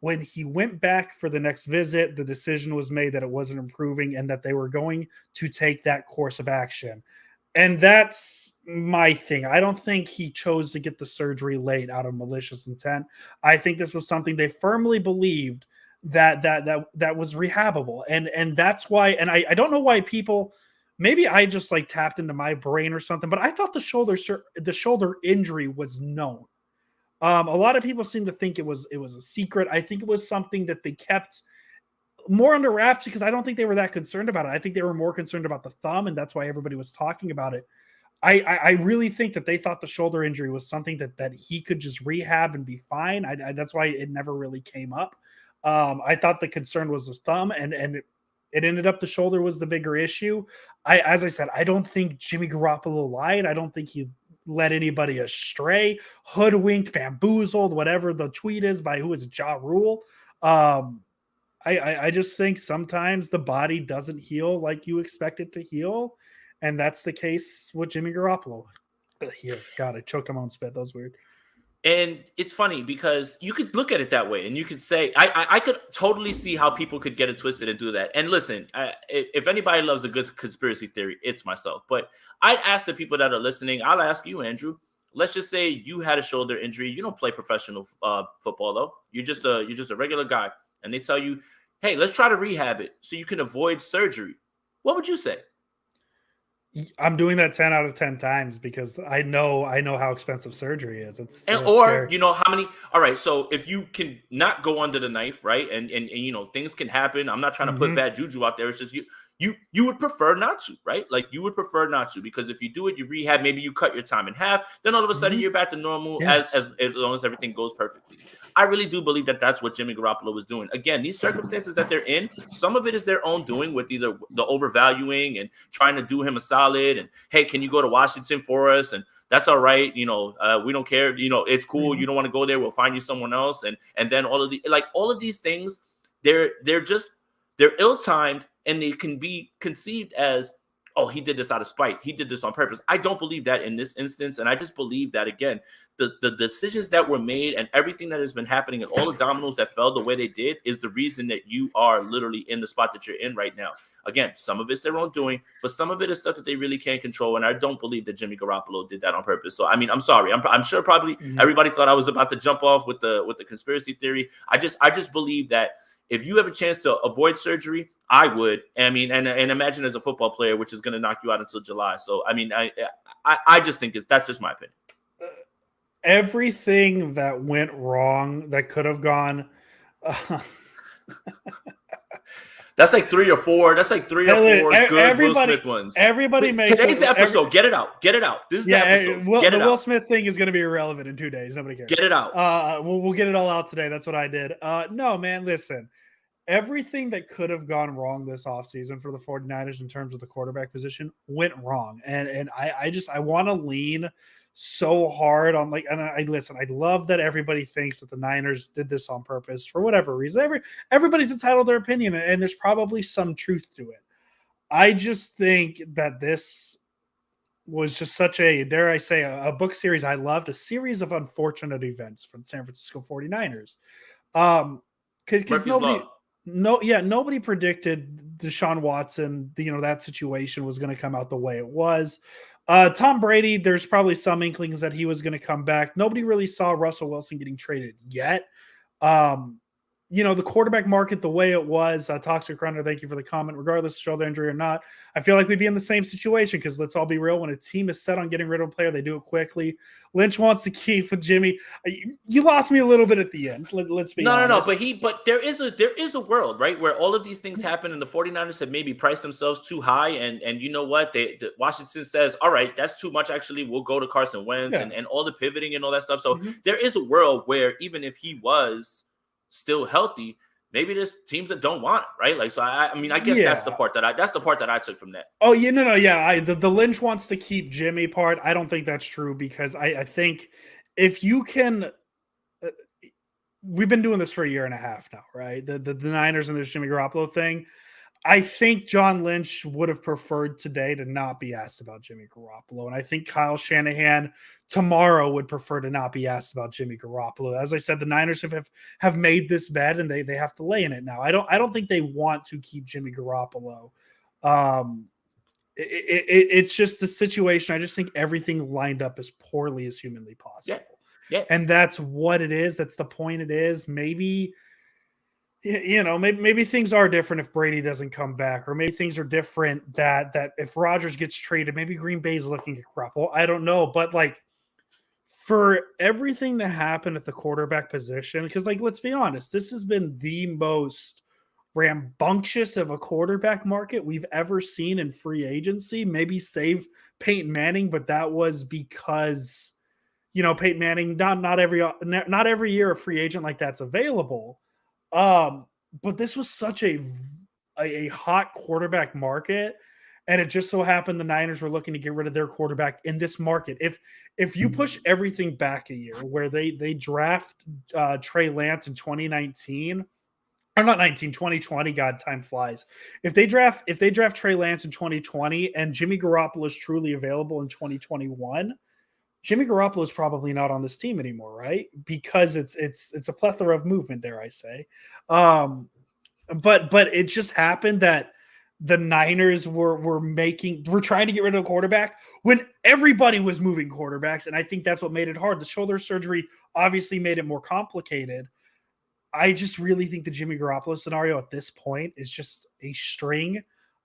When he went back for the next visit, the decision was made that it wasn't improving and that they were going to take that course of action. And that's my thing. I don't think he chose to get the surgery late out of malicious intent. I think this was something they firmly believed that was rehabable. And that's why, and I don't know why people, maybe I just like tapped into my brain or something, but I thought the shoulder injury was known. A lot of people seem to think it was a secret. I think it was something that they kept more under wraps because I don't think they were that concerned about it. I think they were more concerned about the thumb, and that's why everybody was talking about it. I really think that they thought the shoulder injury was something that he could just rehab and be fine. That's why it never really came up. I thought the concern was the thumb, and it ended up the shoulder was the bigger issue. As I said, I don't think Jimmy Garoppolo lied. I don't think he led anybody astray, hoodwinked, bamboozled, whatever the tweet is by who is it, Ja Rule. I just think sometimes the body doesn't heal like you expect it to heal. And that's the case with Jimmy Garoppolo. Here, God, I choked on my own spit. That was weird. And it's funny because you could look at it that way and you could say, I could totally see how people could get it twisted and do that. And listen, if anybody loves a good conspiracy theory, it's myself. But I'd ask the people that are listening, I'll ask you, Andrew, let's just say you had a shoulder injury. You don't play professional football, though. You're just a regular guy. And they tell you, hey, let's try to rehab it so you can avoid surgery. What would you say? I'm doing that 10 out of 10 times because I know how expensive surgery is. Or you know how many. All right, so if you can not go under the knife, right, and you know things can happen. I'm not trying to put bad juju out there. It's just you would prefer not to, right? Like you would prefer not to, because if you do it, you rehab, maybe you cut your time in half, then all of a sudden you're back to normal Yes. as long as everything goes perfectly. I really do believe that that's what Jimmy Garoppolo was doing. Again, these circumstances that they're in, some of it is their own doing with either the overvaluing and trying to do him a solid and, hey, can you go to Washington for us? And that's all right. We don't care. It's cool. You don't want to go there. We'll find you someone else. And then all of these things, they're ill-timed, and they can be conceived as, oh, he did this out of spite. He did this on purpose. I don't believe that in this instance. And I just believe that, again, the decisions that were made and everything that has been happening and all the dominoes that fell the way they did is the reason that you are literally in the spot that you're in right now. Again, some of it's their own doing, but some of it is stuff that they really can't control. And I don't believe that Jimmy Garoppolo did that on purpose. So, I mean, I'm sorry. I'm sure probably everybody thought I was about to jump off with the conspiracy theory. I just believe that if you have a chance to avoid surgery, I would. I mean, and imagine as a football player, which is going to knock you out until July. So, I mean, I just think that's just my opinion. Everything that went wrong that could have gone. That's like three or four. That's like three or four good Will Smith ones. Everybody makes today's episode. Get it out. Get it out. This is the episode. The Will Smith thing is going to be irrelevant in 2 days. Nobody cares. Get it out. We'll get it all out today. That's what I did. No, man, listen. Everything that could have gone wrong this offseason for the 49ers in terms of the quarterback position went wrong. And I want to lean so hard on I love that everybody thinks that the Niners did this on purpose for whatever reason. Everybody's entitled to their opinion, and there's probably some truth to it. I just think that this was just such a, dare I say, a book series I loved, a series of unfortunate events for the San Francisco 49ers. Because nobody predicted Deshaun Watson, that situation was going to come out the way it was. Tom Brady, there's probably some inklings that he was going to come back. Nobody really saw Russell Wilson getting traded yet. The quarterback market the way it was, Toxic Runner, thank you for the comment. Regardless of shoulder injury or not, I feel like we'd be in the same situation because let's all be real. When a team is set on getting rid of a player, they do it quickly. Lynch wants to keep with Jimmy. You lost me a little bit at the end. Let's be honest. But there is a world, right, where all of these things happen and the 49ers have maybe priced themselves too high. And you know what? Washington says, all right, that's too much. Actually, we'll go to Carson Wentz and all the pivoting and all that stuff. So there is a world where even if he was still healthy, maybe there's teams that don't want it, right? Like, so I guess that's the part that I took from that. Oh, the Lynch wants to keep Jimmy part. I don't think that's true because I think if you can, we've been doing this for a year and a half now, right? The Niners and this Jimmy Garoppolo thing. I think John Lynch would have preferred today to not be asked about Jimmy Garoppolo. And I think Kyle Shanahan tomorrow would prefer to not be asked about Jimmy Garoppolo. As I said, the Niners have made this bet and they have to lay in it now. I don't think they want to keep Jimmy Garoppolo. It's just the situation. I just think everything lined up as poorly as humanly possible. Yeah. And that's what it is. That's the point it is. Maybe things are different if Brady doesn't come back, or maybe things are different that if Rodgers gets traded, maybe Green Bay's looking at Garoppolo. I don't know. But for everything to happen at the quarterback position, because let's be honest, this has been the most rambunctious of a quarterback market we've ever seen in free agency, maybe save Peyton Manning, but that was because, Peyton Manning, not every year a free agent like that's available. But this was such a hot quarterback market, and it just so happened the Niners were looking to get rid of their quarterback in this market. If you push everything back a year, where they draft Trey Lance in 2019, or not 2020, God, time flies. If they draft Trey Lance in 2020 and Jimmy Garoppolo is truly available in 2021, Jimmy Garoppolo is probably not on this team anymore, right? Because it's a plethora of movement, dare I say. But it just happened that the Niners were trying to get rid of a quarterback when everybody was moving quarterbacks, and I think that's what made it hard. The shoulder surgery obviously made it more complicated. I just really think the Jimmy Garoppolo scenario at this point is just a string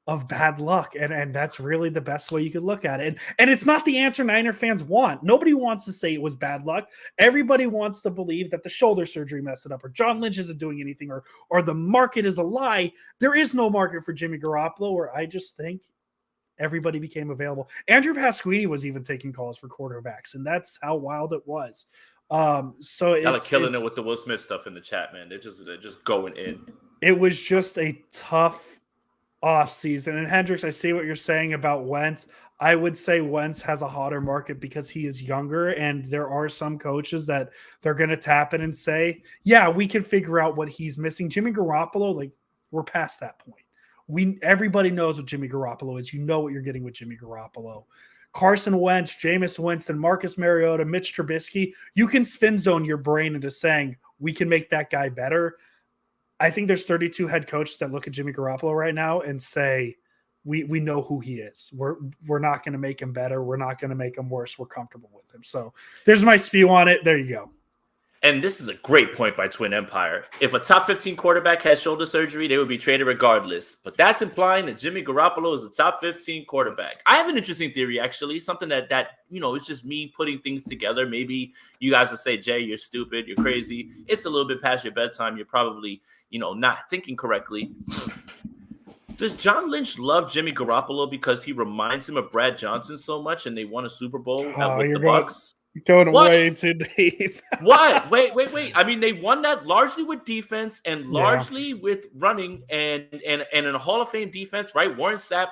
of bad luck. And that's really the best way you could look at it. And it's not the answer Niner fans want. Nobody wants to say it was bad luck. Everybody wants to believe that the shoulder surgery messed it up, or John Lynch isn't doing anything, or the market is a lie. There is no market for Jimmy Garoppolo, or I just think everybody became available. Andrew Pasquini was even taking calls for quarterbacks, and that's how wild it was. So Y'all are killing it with the Will Smith stuff in the chat, man. They're just going in. It was just a tough off season. And Hendricks, I see what you're saying about Wentz. I would say Wentz has a hotter market because he is younger, and there are some coaches that they're going to tap in and say, yeah, we can figure out what he's missing. Jimmy Garoppolo, like, we're past that point. Everybody knows what Jimmy Garoppolo is. You know what you're getting with Jimmy Garoppolo. Carson Wentz, Jameis Winston, Marcus Mariota, Mitch Trubisky, you can spin zone your brain into saying, we can make that guy better. I think there's 32 head coaches that look at Jimmy Garoppolo right now and say, we know who he is. We're not going to make him better. We're not going to make him worse. We're comfortable with him. So there's my spew on it. There you go. And this is a great point by Twin Empire. If a top 15 quarterback has shoulder surgery, they would be traded regardless. But that's implying that Jimmy Garoppolo is a top 15 quarterback. I have an interesting theory, actually, something that it's just me putting things together. Maybe you guys will say, Jay, you're stupid, you're crazy. It's a little bit past your bedtime. You're probably, not thinking correctly. Does John Lynch love Jimmy Garoppolo because he reminds him of Brad Johnson so much and they won a Super Bowl with the Bucs? Going way too deep. What? Wait. I mean, they won that largely with defense and largely with running and in a Hall of Fame defense, right? Warren Sapp,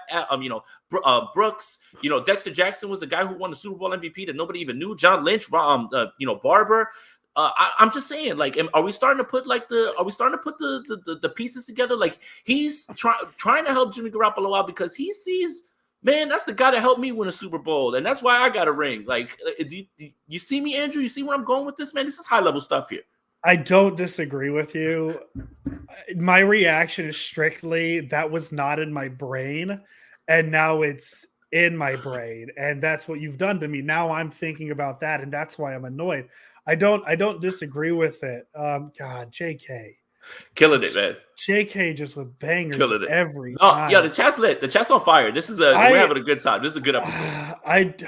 Brooks, Dexter Jackson was the guy who won the Super Bowl MVP that nobody even knew. John Lynch, Barber. I'm just saying, like, are we starting to put the pieces together? Like, he's trying to help Jimmy Garoppolo out because he sees, man, that's the guy that helped me win a Super Bowl, and that's why I got a ring. Like, do you see me, Andrew? You see where I'm going with this, man? This is high level stuff here. I don't disagree with you. My reaction is strictly that was not in my brain, and now it's in my brain, and that's what you've done to me. Now I'm thinking about that, and that's why I'm annoyed. I don't disagree with it. God, JK. Killing it, man. JK just with bangers every time. Oh, yeah, the chat's lit. The chat's on fire. We're having a good time. This is a good episode.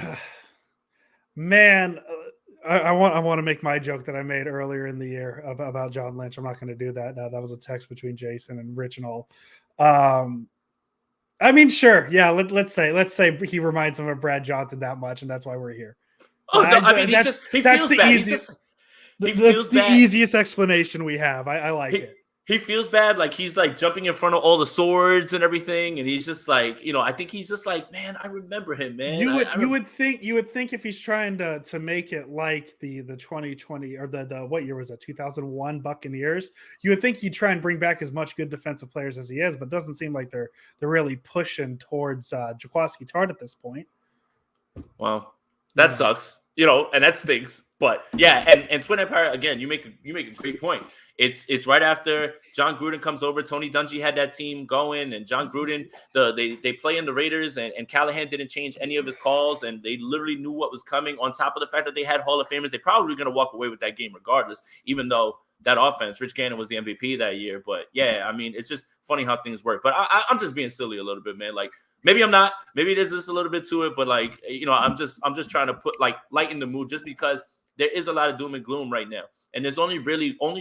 I want to make my joke that I made earlier in the year about John Lynch. I'm not going to do that. That was a text between Jason and Rich and all. I mean, sure. Yeah. Let's say he reminds him of Brad Johnson that much, and that's why we're here. Oh, no, I mean, he feels bad. That's the easiest explanation we have. I like it. He feels bad, like he's like jumping in front of all the swords and everything, and he's just like, I think he's just like, man, I remember him, man. You would think if he's trying to make it like the 2020 or the what year was that, 2001 Buccaneers, you would think he'd try and bring back as much good defensive players as he is, but it doesn't seem like they're really pushing towards Jaquiski Tartt at this point. Well, that sucks, and that stinks. But yeah, and Twin Empire, again, you make a great point. It's right after John Gruden comes over. Tony Dungy had that team going, and John Gruden, they play in the Raiders, and Callahan didn't change any of his calls, and they literally knew what was coming. On top of the fact that they had Hall of Famers, they probably were going to walk away with that game regardless, even though that offense, Rich Gannon was the MVP that year. But yeah, I mean, it's just funny how things work. But I'm just being silly a little bit, man. Like, maybe I'm not. Maybe there's just a little bit to it, but like, I'm just trying to put like lighten the mood, just because there is a lot of doom and gloom right now. And there's only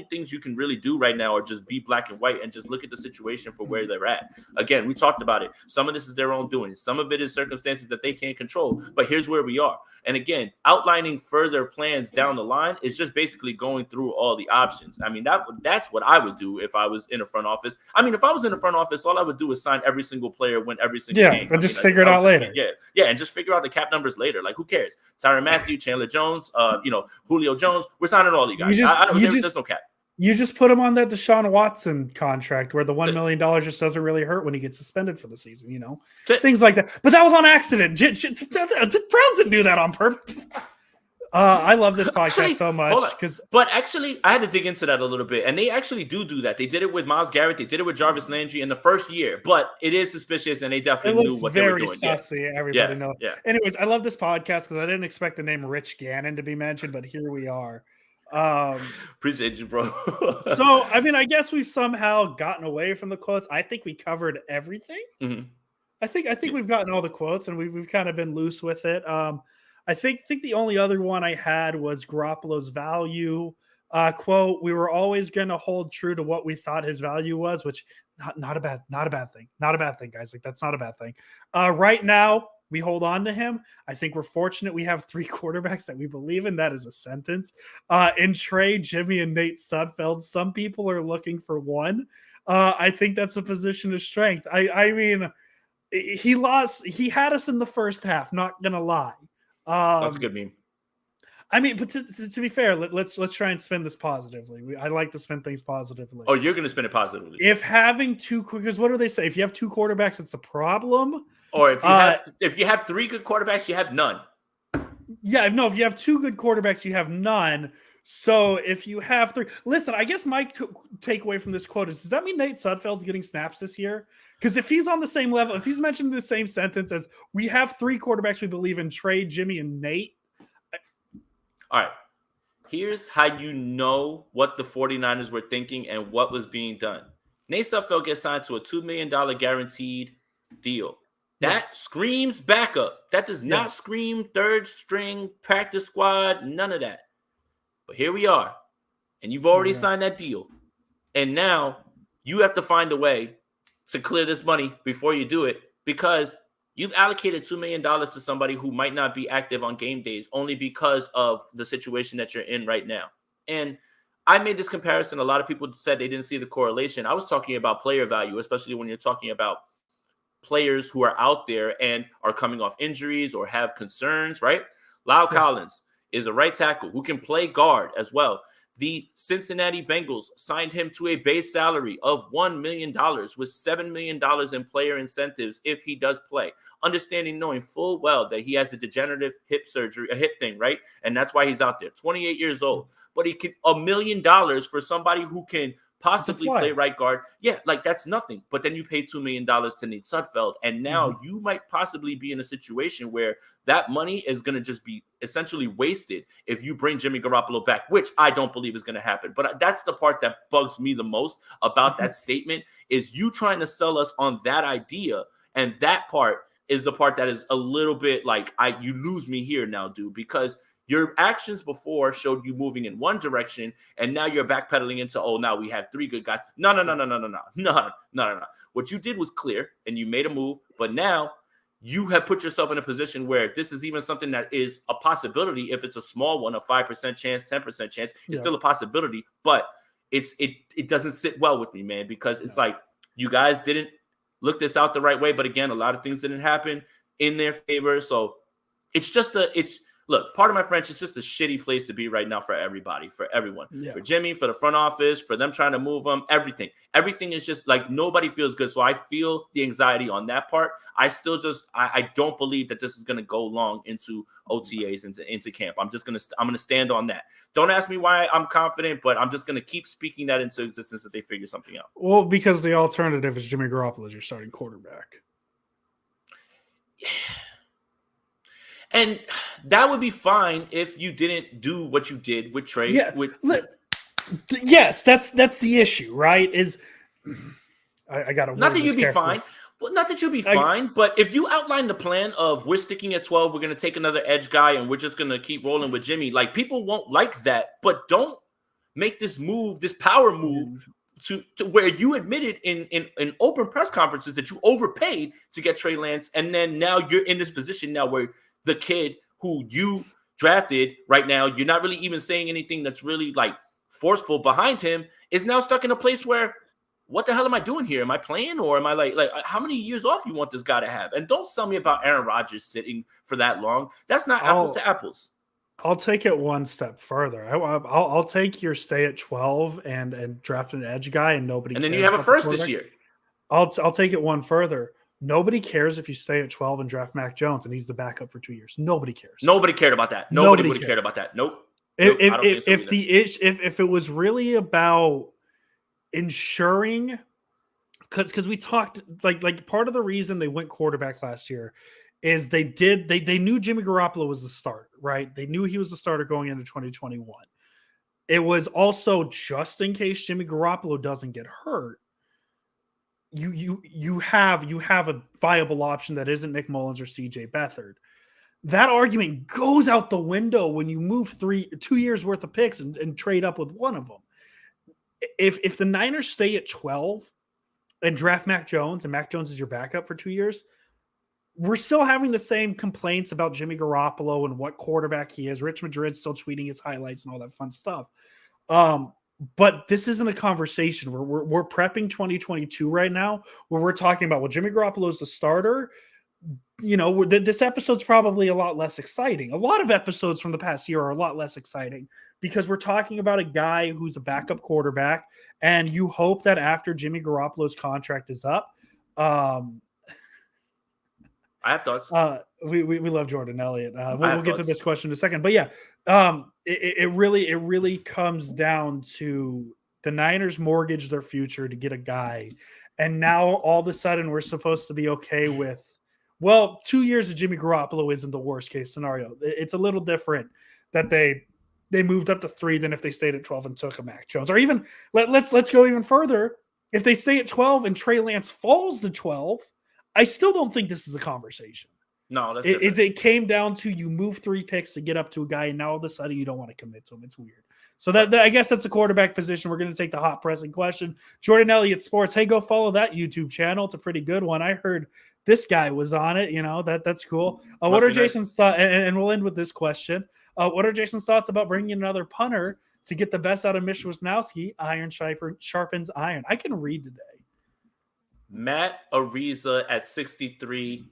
things you can really do right now are just be black and white and just look at the situation for where they're at. Again, we talked about it. Some of this is their own doing. Some of it is circumstances that they can't control. But here's where we are. And again, outlining further plans down the line is just basically going through all the options. I mean, that's what I would do if I was in a front office. I mean, if I was in a front office, all I would do is sign every single player, win every single game. Yeah, just figure it out later. Yeah, and just figure out the cap numbers later. Like, who cares? Tyrann Mathieu, Chandler Jones, Julio Jones. We're signing all you guys. There's no cap. You just put him on that Deshaun Watson contract where the $1 million just doesn't really hurt when he gets suspended for the season, things like that. But that was on accident. Browns didn't do that on purpose. I love this podcast so much but actually, I had to dig into that a little bit, and they actually do that. They did it with Myles Garrett. They did it with Jarvis Landry in the first year, but it is suspicious, and they definitely knew what they were doing. Sussy, everybody knows. Yeah. Anyways, I love this podcast because I didn't expect the name Rich Gannon to be mentioned, but here we are. Appreciate you, bro. So, I mean, I guess we've somehow gotten away from the quotes. I think we covered everything. Mm-hmm. I think we've gotten all the quotes, and we've kind of been loose with it. I think the only other one I had was Garoppolo's value quote. We were always going to hold true to what we thought his value was, which not a bad thing. Not a bad thing, guys. Like, that's not a bad thing. Right now, we hold on to him. I think we're fortunate we have 3 quarterbacks that we believe in. That is a sentence. In Trey, Jimmy, and Nate Sudfeld, some people are looking for one. I think that's a position of strength. I mean, he had us in the first half, not gonna lie. That's a good meme. I mean, but to be fair, let's try and spin this positively. I like to spin things positively. Oh, you're gonna spin it positively. If having because what do they say? If you have 2 quarterbacks, it's a problem. Or if you have 3 good quarterbacks, you have none. Yeah, no. If you have 2 good quarterbacks, you have none. So if you have 3, listen, I guess my takeaway from this quote is: does that mean Nate Sudfeld's getting snaps this year? Because if he's on the same level, if he's mentioned in the same sentence as we have 3 quarterbacks we believe in, Trey, Jimmy, and Nate. All right. Here's how you know what the 49ers were thinking and what was being done. Nate Sudfeld gets signed to a $2 million guaranteed deal. That screams backup. That does not scream third string, practice squad, none of that. But here we are. And you've already signed that deal. And now you have to find a way to clear this money before you do it, because you've allocated $2 million to somebody who might not be active on game days only because of the situation that you're in right now. And I made this comparison. A lot of people said they didn't see the correlation. I was talking about player value, especially when you're talking about players who are out there and are coming off injuries or have concerns, right? Lyle Collins is a right tackle who can play guard as well. The Cincinnati Bengals signed him to a base salary of $1 million with $7 million in player incentives if he does play. Understanding, knowing full well that he has a degenerative hip surgery, a hip thing, right? And that's why he's out there, 28 years old. But he could $1 million for somebody who can possibly play right guard. Yeah, like that's nothing. But then you pay $2 million to Nate Sudfeld. And now you might possibly be in a situation where that money is going to just be essentially wasted if you bring Jimmy Garoppolo back, which I don't believe is going to happen. But that's the part that bugs me the most about that statement, is you trying to sell us on that idea. And that part is the part that is a little bit like, you lose me here now, dude, because your actions before showed you moving in one direction, and now you're backpedaling into, oh, now we have 3 good guys. No. What you did was clear, and you made a move, but now you have put yourself in a position where this is even something that is a possibility. If it's a small one, a 5% chance, 10% chance, it's still a possibility, but it doesn't sit well with me, man, because it's like you guys didn't look this out the right way, but again, a lot of things didn't happen in their favor, so look, part of my French, it's just a shitty place to be right now for everybody, for everyone, for Jimmy, for the front office, for them trying to move him, everything. Everything is just like nobody feels good. So I feel the anxiety on that part. I still I don't believe that this is going to go long into OTAs, into camp. I'm going to stand on that. Don't ask me why I'm confident, but I'm just going to keep speaking that into existence that they figure something out. Well, because the alternative is Jimmy Garoppolo as your starting quarterback. Yeah. And that would be fine if you didn't do what you did with Trey. Yeah. Yes, that's the issue, right? Is I got to not that you'd be fine. Well, not that you'd be fine, but if you outline the plan of we're sticking at 12, we're going to take another edge guy, and we're just going to keep rolling with Jimmy, like people won't like that. But don't make this move, this power move, to where you admitted in open press conferences that you overpaid to get Trey Lance, and then now you're in this position now where the kid who you drafted right now, you're not really even saying anything that's really like forceful behind him, is now stuck in a place where, what the hell am I doing here? Am I playing, or am I like how many years off you want this guy to have? And don't tell me about Aaron Rodgers sitting for that long. That's not apples to apples. I'll take it one step further. I'll take your stay at 12 and draft an edge guy, and nobody. And then you have a first this year. I'll take it one further. Nobody cares if you stay at 12 and draft Mac Jones and he's the backup for 2 years. Nobody cares. Nobody cared about that. Nobody would have cared about that. Nope. If it was really about ensuring, because we talked like part of the reason they went quarterback last year is they knew Jimmy Garoppolo was the starter, right? They knew he was the starter going into 2021. It was also just in case Jimmy Garoppolo doesn't get hurt. you have a viable option that isn't Nick Mullins or CJ Beathard. That argument goes out the window when you move 2 years worth of picks and trade up with one of them. If the Niners stay at 12 and draft Mac Jones, and Mac Jones is your backup for 2 years, we're still having the same complaints about Jimmy Garoppolo and what quarterback he is. Rich Madrid's still tweeting his highlights and all that fun stuff. But this isn't a conversation where we're prepping 2022 right now, where we're talking about, well, Jimmy Garoppolo is the starter. You know, this episode's probably a lot less exciting. A lot of episodes from the past year are a lot less exciting because we're talking about a guy who's a backup quarterback, and you hope that after Jimmy Garoppolo's contract is up, I have thoughts. We love Jordan Elliott. We'll get to this question in a second, but yeah, it really comes down to the Niners mortgage their future to get a guy, and now all of a sudden we're supposed to be okay with, well, 2 years of Jimmy Garoppolo isn't the worst case scenario. It's a little different that they moved up to 3 than if they stayed at 12 and took a Mac Jones, or even let's go even further. If they stay at 12 and Trey Lance falls to 12, I still don't think this is a conversation. No, that's it came down to you move 3 picks to get up to a guy, and now all of a sudden you don't want to commit to him. It's weird. So that I guess that's the quarterback position. We're going to take the hot pressing question. Jordan Elliott Sports. Hey, go follow that YouTube channel. It's a pretty good one. I heard this guy was on it. You know, that's cool. What are Jason's thoughts? And we'll end with this question. What are Jason's thoughts about bringing another punter to get the best out of Mitch Wisnowski? Iron sharpens iron. I can read today. Matt Ariza at 63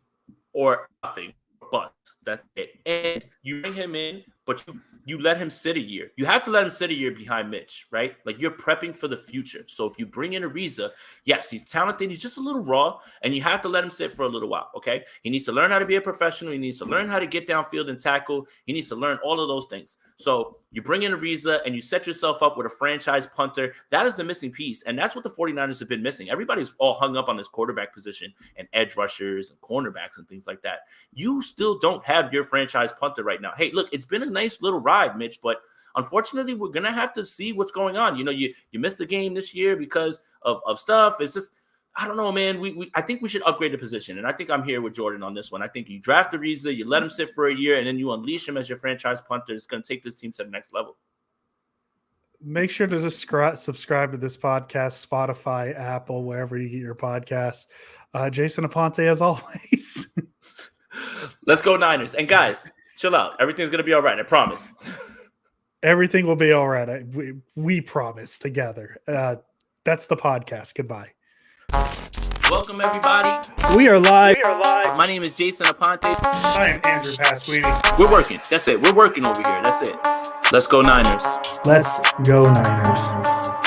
or nothing, but that's it. And you bring him in, but you let him sit a year. You have to let him sit a year behind Mitch, right? Like, you're prepping for the future. So if you bring in Ariza, yes, he's talented. He's just a little raw, and you have to let him sit for a little while, okay? He needs to learn how to be a professional. He needs to learn how to get downfield and tackle. He needs to learn all of those things. So you bring in Ariza, and you set yourself up with a franchise punter. That is the missing piece, and that's what the 49ers have been missing. Everybody's all hung up on this quarterback position and edge rushers and cornerbacks and things like that. You still don't have your franchise punter right now. Hey, look, it's been a nice little ride, Mitch, but unfortunately, we're going to have to see what's going on. You know, you missed the game this year because of stuff. It's just, I don't know, man. I think we should upgrade the position, and I think I'm here with Jordan on this one. I think you draft Ariza, you let him sit for a year, and then you unleash him as your franchise punter. It's going to take this team to the next level. Make sure to subscribe to this podcast, Spotify, Apple, wherever you get your podcasts. Jason Aponte, as always. Let's go Niners. And guys, chill out. Everything's going to be all right. I promise. Everything will be all right. We promise together. That's the podcast. Goodbye. Welcome, everybody. We are live. My name is Jason Aponte. I am Andrew Pasquini. We're working. That's it. We're working over here. That's it. Let's go Niners. Let's go Niners.